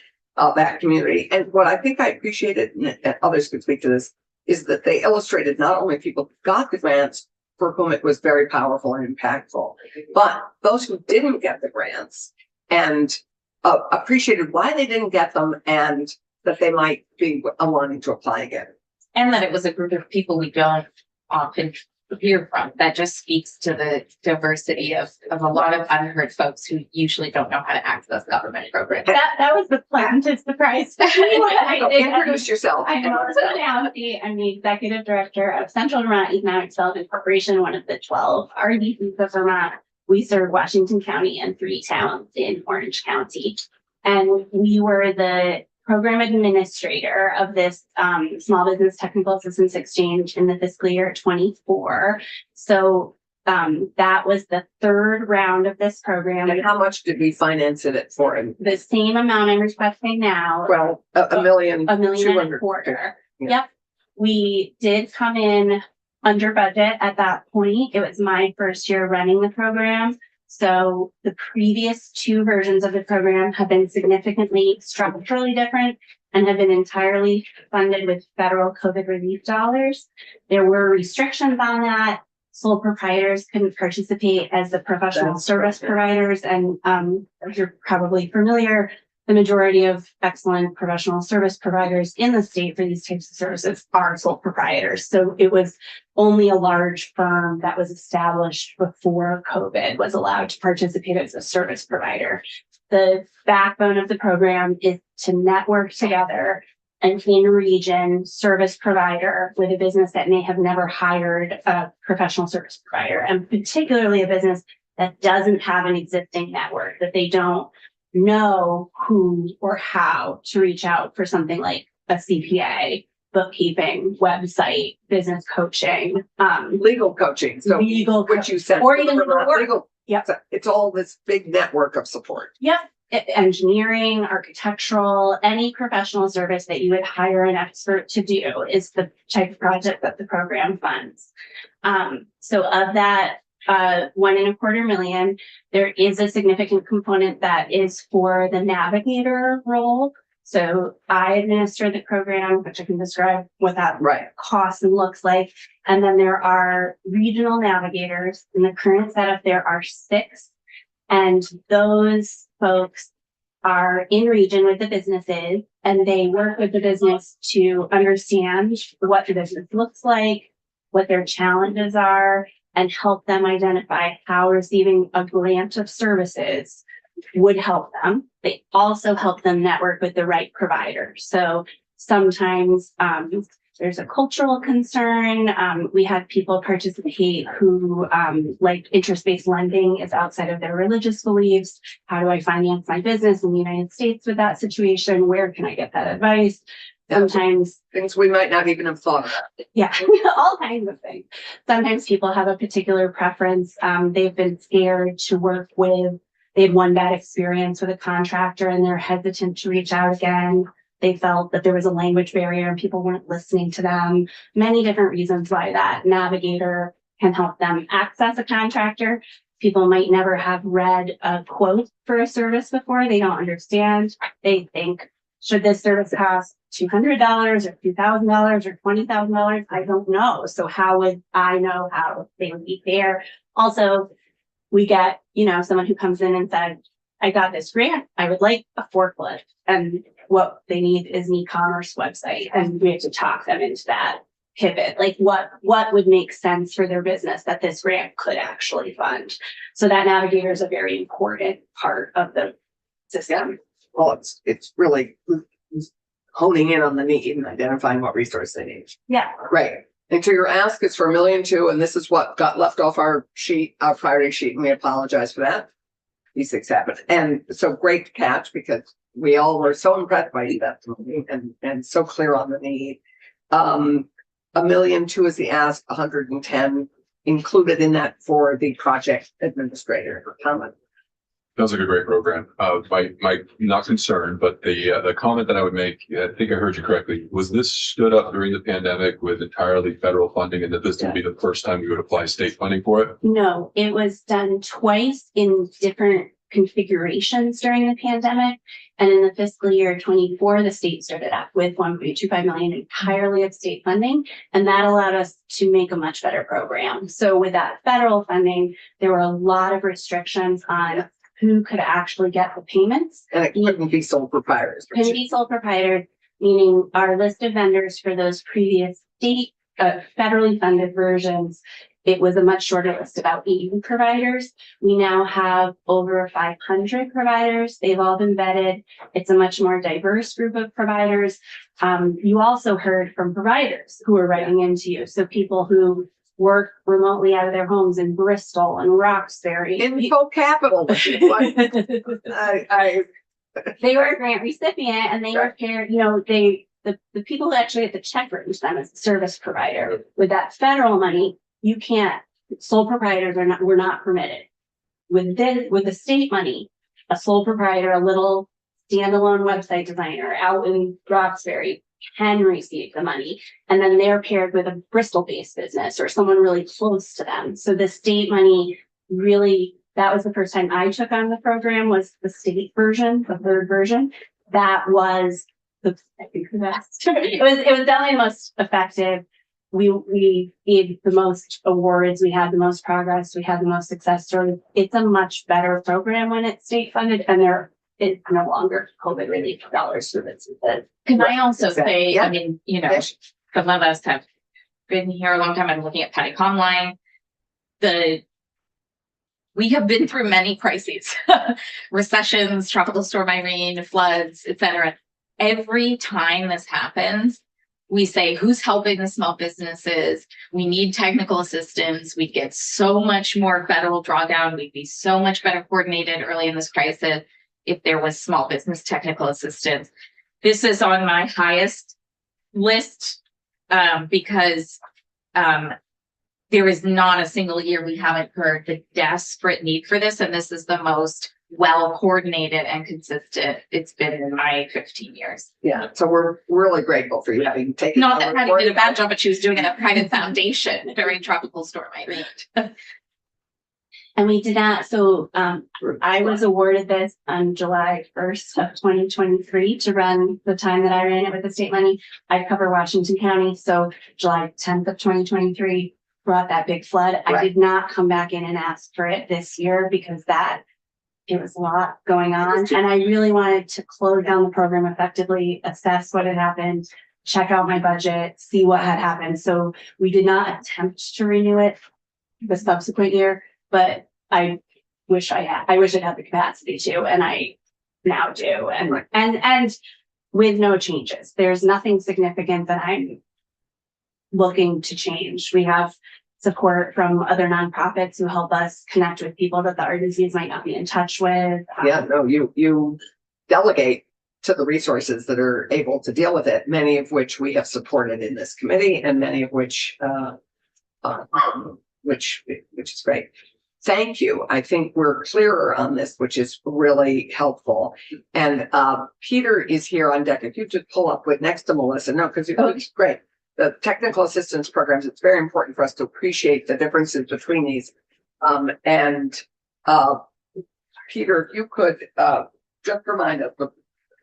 that community. And what I think I appreciated, and others could speak to this, is that they illustrated not only people who got the grants for whom it was very powerful and impactful, but those who didn't get the grants and appreciated why they didn't get them and that they might be wanting to apply again. And that it was a group of people we don't often hear from. That just speaks to the diversity of a lot of unheard folks who usually don't know how to access government programs. That was the pleasant surprise. for me when I did. Introduce yourself. I'm Melissa Downey. I'm the executive director of Central Vermont Economic Development Corporation, one of the 12 RDCs of Vermont. We serve Washington County and 3 towns in Orange County. And we were the program administrator of this Small Business Technical Assistance Exchange in the fiscal year 24. So that was the 3rd round of this program. And how much did we finance it for? The same amount I'm requesting now. Well, a million. $1.25 million. 200. Yeah. Yep. We did come in under budget at that point. It was my first year running the program. So the previous 2 versions of the program have been significantly structurally different and have been entirely funded with federal COVID relief dollars. There were restrictions on that. Sole proprietors couldn't participate as the professional service providers. And as you're probably familiar, the majority of excellent professional service providers in the state for these types of services are sole proprietors. So it was only a large firm that was established before COVID was allowed to participate as a service provider. The backbone of the program is to network together an in-region service provider with a business that may have never hired a professional service provider, and particularly a business that doesn't have an existing network, that they don't know who or how to reach out for something like a CPA, bookkeeping, website, business coaching, Legal coaching. So legal, what you said. or even legal work. Legal. Yep. It's all this big network of support. Yep. Engineering, architectural, any professional service that you would hire an expert to do is the type of project that the program funds. So of that $1.25 million, there is a significant component that is for the navigator role. So I administer the program, which I can describe what that Right. costs and looks like. And then there are regional navigators. In the current setup, there are 6. And those folks are in region with the businesses, and they work with the business to understand what the business looks like, what their challenges are, and help them identify how receiving a grant of services would help them. They also help them network with the right provider. So sometimes there's a cultural concern. We had people participate who like interest-based lending is outside of their religious beliefs. How do I finance my business in the United States with that situation? Where can I get that advice? Sometimes Things we might not even have thought of. yeah, all kinds of things. Sometimes people have a particular preference. They've been scared to work with, they had one bad experience with a contractor and they're hesitant to reach out again. They felt that there was a language barrier and people weren't listening to them. Many different reasons why that navigator can help them access a contractor. People might never have read a quote for a service before. They don't understand. They think, should this service cost $200 or $2,000 or $20,000? I don't know. So how would I know how they would be fair? Also, we get, someone who comes in and said, I got this grant. I would like a forklift. And what they need is an e-commerce website. And we have to talk them into that pivot. Like what would make sense for their business that this grant could actually fund? So that navigator is a very important part of the system. Well, it's really honing in on the need and identifying what resource they need. Yeah. Right. And so your ask is for $1.2 million, and this is what got left off our sheet, our priority sheet, and we apologize for that. These things happen. And so great to catch, because we all were so impressed by that and so clear on the need. $1.2 million is the ask, 110 included in that for the project administrator comment. Sounds like a great program. My not concern, but the comment that I would make, I think I heard you correctly, was this stood up during the pandemic with entirely federal funding, and that this would be the first time we would apply state funding for it? No, it was done twice in different configurations during the pandemic. And in the fiscal year 24, the state started up with $1.25 million entirely of state funding. And that allowed us to make a much better program. So with that federal funding, there were a lot of restrictions on who could actually get the payments. And it couldn't be sole proprietors. Couldn't be sole proprietor, meaning our list of vendors for those previous state federally funded versions, it was a much shorter list, about 80 providers. We now have over 500 providers. They've all been vetted. It's a much more diverse group of providers. You also heard from providers who are writing into you. So people who work remotely out of their homes in Bristol and Roxbury. Info capital, which is what They were a grant recipient and they were paired, the people who actually get the check written to them as a service provider. With that federal money, you can't, sole proprietors were not permitted. With the state money, a sole proprietor, a little standalone website designer out in Roxbury can receive the money. And then they're paired with a Bristol-based business or someone really close to them. So the state money really, that was the first time I took on the program, was the state version, the third version. That was the best. It was definitely the most effective. We gave the most awards, we had the most progress, we had the most success stories. It's a much better program when it's state funded, and it's no longer COVID relief dollars for this. Can I also say, Yeah. I mean, some of us have been here a long time. I'm looking at Patty Conline. We have been through many crises, recessions, tropical storm Irene, floods, etc. Every time this happens, we say, who's helping the small businesses? We need technical assistance. We'd get so much more federal drawdown. We'd be so much better coordinated early in this crisis if there was small business technical assistance. This is on my highest list because there is not a single year we haven't heard the desperate need for this. And this is the most well coordinated and consistent it's been in my 15 years. Yeah, so we're really grateful for you having taken. Not that our Patty report. did a bad job, but she was doing it at a private foundation during tropical storm Irene. And we did not, so I was awarded this on July 1st of 2023 to run the time that I ran it with the state money. I cover Washington County, so July 10th of 2023 brought that big flood. I Right. did not come back in and ask for it this year because it was a lot going on. And I really wanted to close down the program effectively, assess what had happened, check out my budget, see what had happened. So we did not attempt to renew it the subsequent year, but I wish I'd had the capacity to, and I now do. And with no changes, there's nothing significant that I'm looking to change. We have support from other nonprofits who help us connect with people that the RDCs might not be in touch with. Yeah, no, you delegate to the resources that are able to deal with it, many of which we have supported in this committee and many of which is great. Thank you. I think we're clearer on this, which is really helpful. And Peter is here on deck. If you just pull up with next to Melissa, no, because it's great. The technical assistance programs, it's very important for us to appreciate the differences between these. Peter, if you could just remind us of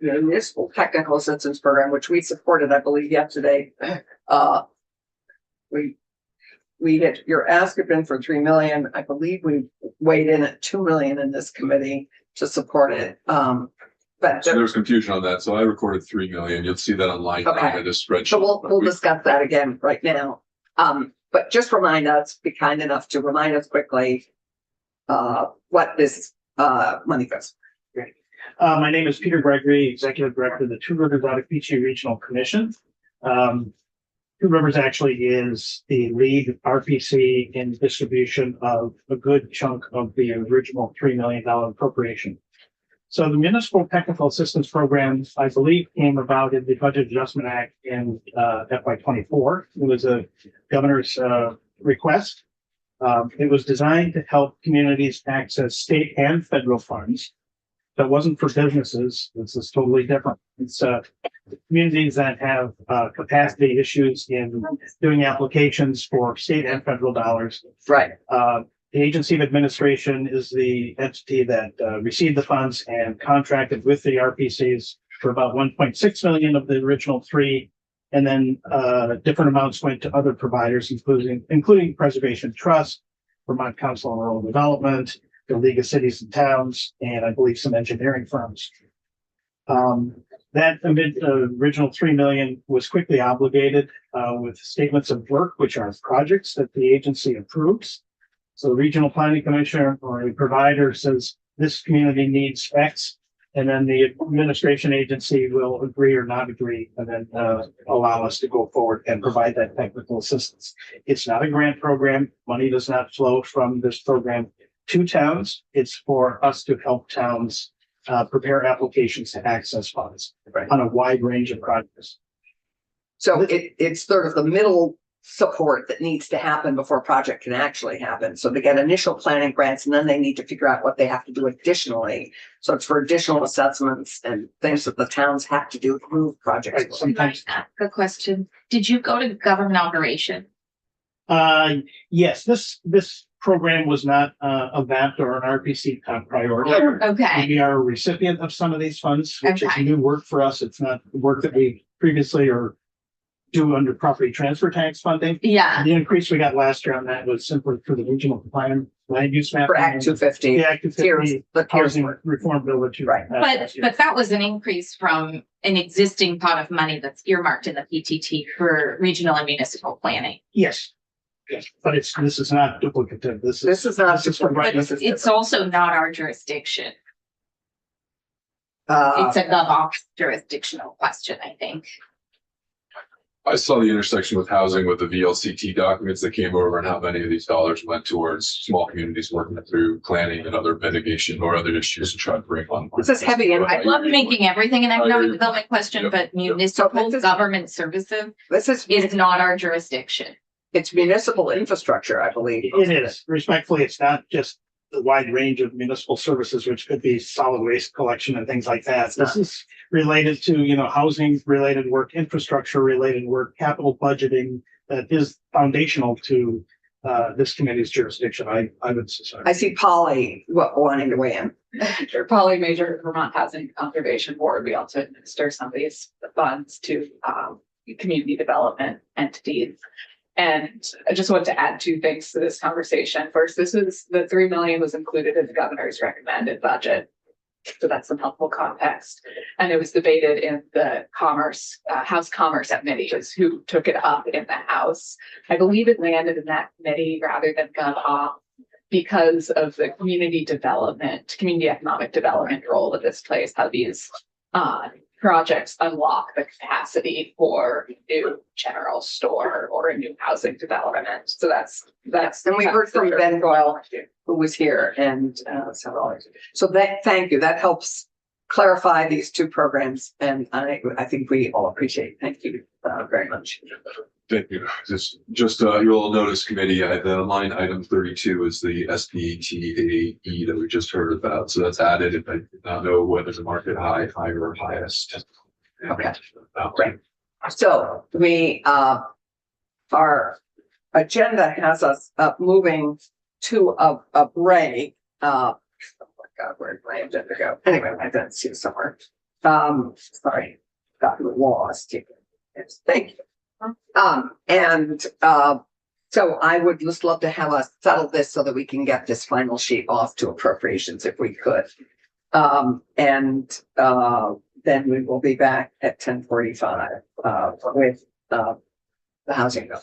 the municipal technical assistance program, which we supported, I believe, yesterday. We hit your ask had been for 3 million. I believe we weighed in at 2 million in this committee to support it. But So there was confusion on that. So I recorded 3 million. You'll see that online Okay. in this spreadsheet. so we'll discuss that again right now. But just remind us, be kind enough to remind us quickly what this money goes. My name is Peter Gregory, Executive Director of the Two Rivers Ottauquechee Regional Commission. Two Rivers actually is the lead RPC in distribution of a good chunk of the original $3 million appropriation. So the Municipal Technical Assistance Program, I believe, came about in the Budget Adjustment Act in FY24. It was a governor's request. It was designed to help communities access state and federal funds. That wasn't for businesses. This is totally different. It's communities that have capacity issues in doing applications for state and federal dollars. Right. The Agency of Administration is the entity that received the funds and contracted with the RPCs for about 1.6 million of the original 3. And then different amounts went to other providers, including Preservation Trust, Vermont Council on Rural Development, the League of Cities and Towns, and I believe some engineering firms. That original 3 million was quickly obligated with statements of work, which are projects that the agency approves. So the Regional Planning Commissioner or a provider says this community needs X, and then the administration agency will agree or not agree, and then allow us to go forward and provide that technical assistance. It's not a grant program. Money does not flow from this program to towns. It's for us to help towns prepare applications to access funds on a wide range of projects. So it's sort of the middle support that needs to happen before a project can actually happen. So they get initial planning grants and then they need to figure out what they have to do additionally. So it's for additional assessments and things that the towns have to do to move projects. Right, sometimes, Good question. Did you go to government operation? yes, this program was not a VAP or an RPC top priority. Okay, We are a recipient of some of these funds, which is Okay. new work for us. It's not work that we previously or do under property transfer tax funding. yeah, The increase we got last year on that was simply for the regional plan, land use map. For Act 250. The Act 250 The tiers housing work. reform bill that you. Right. but that was an increase from an existing pot of money that's earmarked in the PTT for regional and municipal planning. Yes. Yes, but this is not duplicative. This This is not this is for just- right. But it's also not our jurisdiction. Uh, It's a GovOps jurisdictional question, I think. I saw the intersection with housing with the VLCT documents that came over and how many of these dollars went towards small communities working through planning and other mitigation or other issues to try to bring on. This is heavy and I love making everything an economic development question, Yep. but municipal So this is- government services this is is not our jurisdiction. it's municipal infrastructure, I believe. It is. Respectfully, it's not just the wide range of municipal services, which could be solid waste collection and things like that. This is related to, housing related work, infrastructure related work, capital budgeting that is foundational to this committee's jurisdiction. I would say. I see Polly wanting to weigh in. Sure, Polly Major, Vermont Housing Conservation Board. We also administer some of these funds to community development entities. And I just want to add two things to this conversation. First, the 3 million was included in the governor's recommended budget. So that's some helpful context. And it was debated in the House Commerce Committee, is who took it up in the House. I believe it landed in that committee rather than GovOps because of the community economic development role that this plays, how these projects unlock the capacity for a new general store or a new housing development. So that's. And we heard from Ben Doyle, who was here, and several others. So thank you. That helps clarify these two programs, and I think we all appreciate it. Thank you very much. Thank you. Just you'll notice committee, the line item 32 is the SPTAE that we just heard about. So that's added. If I did not know whether the market high, higher or highest. Okay. Great. So we, our agenda has us moving to a break. Oh my God, where did my agenda go? Anyway, I didn't see it somewhere. Sorry, got lost. Yes, thank you. So I would just love to have us settle this so that we can get this final sheet off to appropriations if we could. Then we will be back at 10:45 with the housing bill.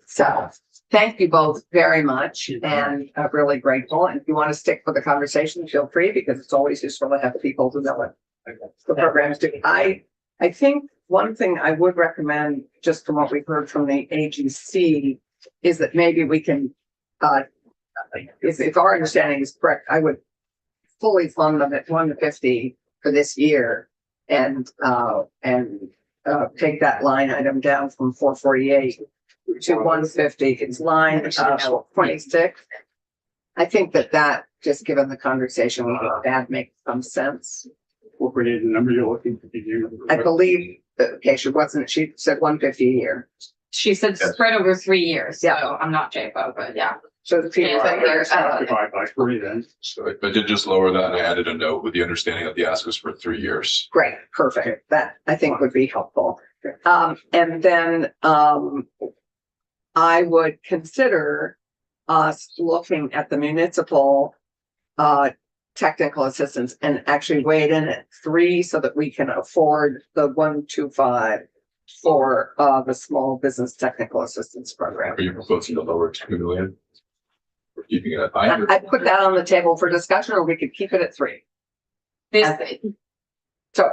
So thank you both very much, and I'm really grateful. And if you want to stick with the conversation, feel free, because it's always useful to have people who know what the programs do. I think one thing I would recommend, just from what we've heard from the AGC, is that maybe we can, if our understanding is correct, I would fully fund them at 150 for this year, and take that line item down from 448 to 150. It's line 26. I think that just given the conversation we had makes some sense. Appropriated the number you're looking to do. I believe that she said 150 a year. She said spread over 3 years, so Yeah. I'm not JFO, but yeah. So the people that are, Divide by 3 then. So I did just lower that and I added a note with the understanding that the ask was for 3 years. great, perfect. That I think would be helpful. And then I would consider us looking at the municipal technical assistance and actually weighed in at 3 so that we can afford the 125 for the small business technical assistance program. Are you proposing to lower 2 million? We're keeping it at high. I put that on the table for discussion, or we could keep it at 3. This, So,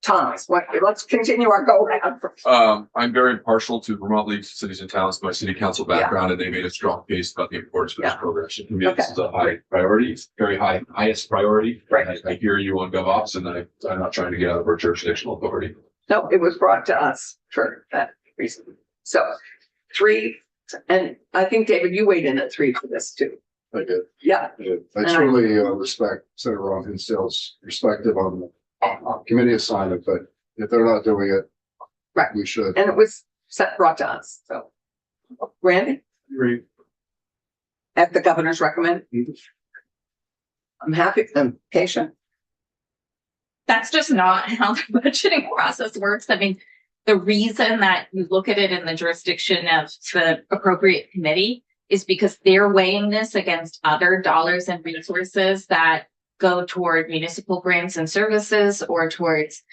Thomas, let's continue our go around. I'm very impartial to Vermont League of Cities and Towns, my city council background, and they made a strong case about the importance of this Yeah. program. So for me, this is a high priority, it's very highest priority. Right. I hear you on GovOps, and I'm not trying to get out of our jurisdictional authority. No, it was brought to us for that reason. So 3, and I think, David, you weighed in at 3 for this too. I did. Yeah, I truly respect Senator Ron Hinsdale's perspective on the committee assignment, but if they're not doing it, Right. we should. and it was brought to us, so. Randy, at the governor's recommend. I'm happy, I'm patient. that's just not how the budgeting process works. I mean, the reason that you look at it in the jurisdiction of the appropriate committee is because they're weighing this against other dollars and resources that go toward municipal grants and services or towards,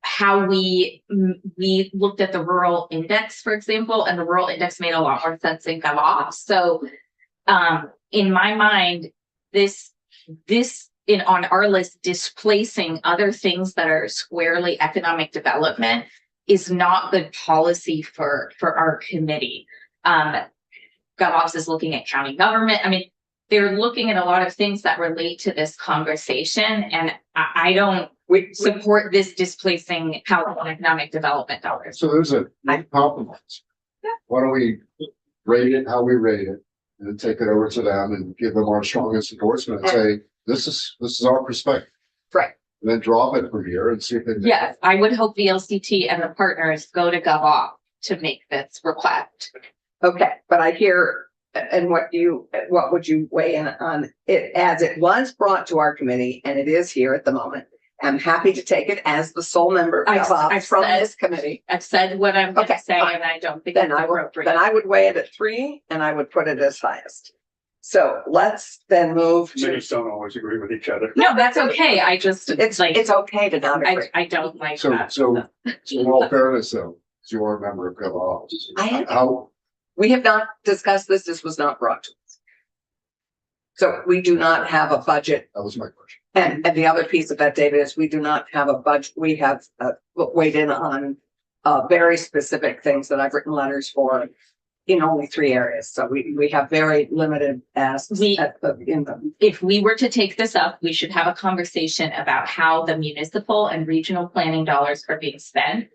how we looked at the rural index, for example, and the rural index made a lot more sense in GovOps. So, in my mind, this on our list, displacing other things that are squarely economic development is not good policy for our committee. GovOps is looking at county government. I mean, they're looking at a lot of things that relate to this conversation, and I don't support this displacing housing and economic development dollars. So there's a compromise. Yeah. Why don't we rate it how we rate it and then take it over to them and give them our strongest endorsement and say, this is our perspective. Right. And then drop it from here and see if they. Yes, I would hope the LCT and the partners go to GovOps to make this request. Okay, but I hear, and what would you weigh in on it as it was brought to our committee, and it is here at the moment? I'm happy to take it as the sole member of I've from said- this committee. I've said what I'm Okay, gonna say, fine. and I don't think Then it's I would, appropriate. then I would weigh it at 3 and I would put it as highest. So let's then move to, Committees don't always agree with each other. No, that's okay. I just, it's like, okay to not agree. I don't like So, that. so in all fairness though, as you are a member of GovOps, how, We have not discussed this. This was not brought to us. So we do not have a budget. that was my question. And the other piece of that, David, is we do not have a budget. We have weighed in on very specific things that I've written letters for in only 3 areas. So we have very limited asks We- in them. If we were to take this up, we should have a conversation about how the municipal and regional planning dollars are being spent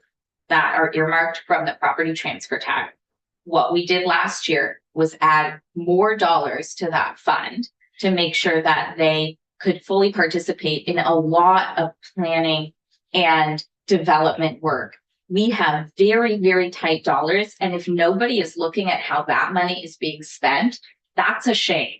that are earmarked from the property transfer tax. What we did last year was add more dollars to that fund to make sure that they could fully participate in a lot of planning and development work. We have very, very tight dollars, and if nobody is looking at how that money is being spent, that's a shame.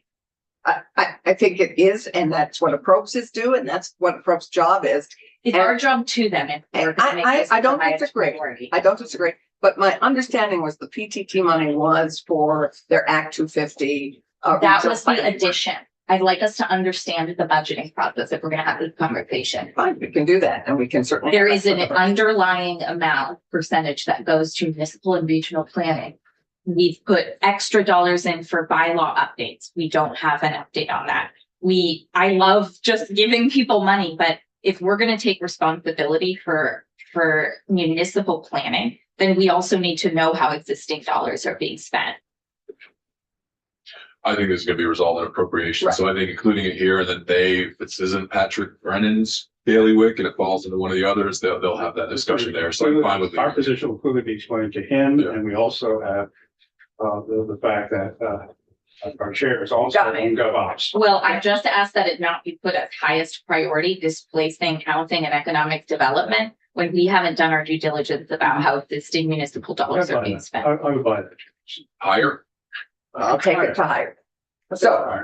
I think it is, and that's what approaches do, and that's what approach job is. It's our job to them if we're gonna make this I don't the highest disagree. priority. I don't disagree, but my understanding was the PTT money was for their Act 250. That retail was the planning. addition. I'd like us to understand the budgeting process if we're gonna have this conversation. Fine, we can do that, and we can certainly. There is an underlying amount percentage that goes to municipal and regional planning. We've put extra dollars in for bylaw updates. We don't have an update on that. I love just giving people money, but if we're gonna take responsibility for municipal planning, then we also need to know how existing dollars are being spent. I think this is gonna be resolved in appropriation, so I think including it here, and then if this isn't Patrick Brennan's bailiwick and it falls into one of the others, they'll have that discussion there, so I'm fine with Our it. position will clearly be explained to him, Yeah. and we also have the fact that our chair is also Got it. in GovOps. Well, I just asked that it not be put as highest priority, displacing housing and economic development, when we haven't done our due diligence about how existing municipal dollars are being spent. I would buy that. Higher? I'll take it to higher. So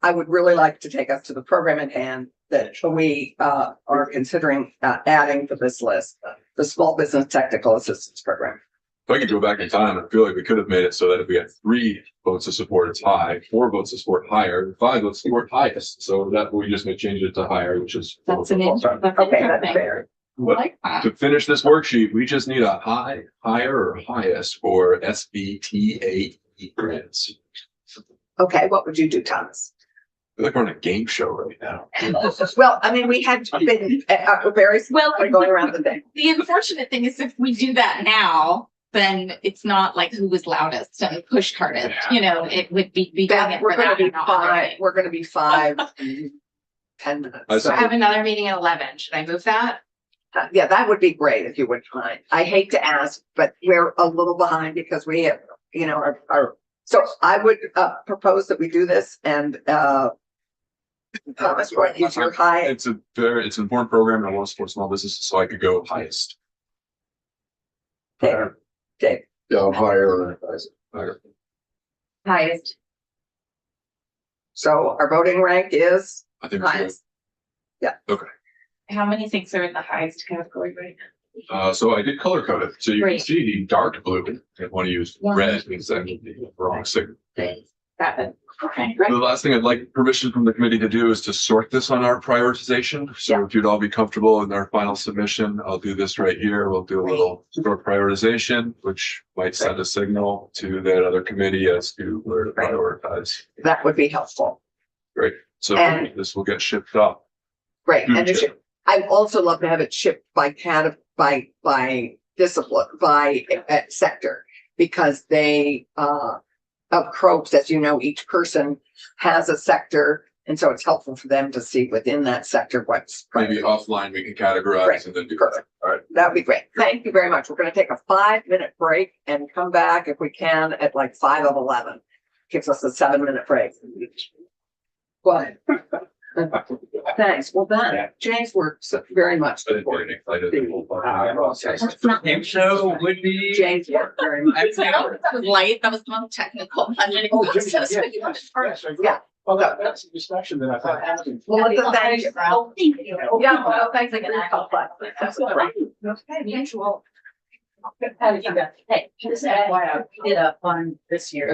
I would really like to take us to the program at hand that we are considering adding to this list, the Small Business Technical Assistance Program. I could go back in time, I feel like we could have made it so that if we had 3 votes of support, it's high, 4 votes of support higher, 5 votes of support highest. So that we just may change it to higher, which is. That's an interesting. Okay, that's fair. But to finish this worksheet, we just need a high, higher, or highest for SBTAE grants. Okay, what would you do, Thomas? I feel like we're on a game show right now. Well, I mean, we had been very Well, going around the thing. the unfortunate thing is if we do that now, then it's not like who was loudest and pushed hardest, you know, it would be doing That, it we're for gonna that be and not other five, things. we're gonna be 5, 10 minutes. I So, I have another meeting at 11. Should I move that? yeah, that would be great if you wouldn't mind. I hate to ask, but we're a little behind because we have, you know, our, so I would propose that we do this and Thomas, what is your high? It's an important program and I want to support small businesses, so I could go highest. Dave, Dave, Yeah, I'm higher. Higher. Highest. so our voting rank is I think. highest. How many things are in the highest category right now? So I did color code it, so you can Great. see dark blue. If you want to use One, red, means that would be the wrong signal. 7. Okay, The last thing I'd like permission from the committee to do is to sort this on our prioritization. So Yeah. if you'd all be comfortable in our final submission, I'll do this right here. We'll do a little short prioritization, which might send a signal to that other committee as to where to prioritize. That would be helpful. So And- this will get shipped up. Great. And it Gotcha. should, I'd also love to have it shipped by by discipline, by sector, because they, of CROPS, as you know, each person has a sector. And so it's helpful for them to see within that sector what's. Maybe offline, we can categorize and then do that. All right. That'd be great. Thank you very much. We're gonna take a 5-minute break and come back if we can at like 5 of 11. Gives us a 7-minute break. Go ahead. Thanks. Well done. James worked very much. I didn't get any excited. So would be. James worked very much. That was light. That was the most technical budgeting process. Yeah. Well, that's a discussion that I've had. Well, listen, thank you. Oh, thank you. Yeah, well, thanks again. That's all right. Okay, mutual. Hey, just FYI, we did a fund this year.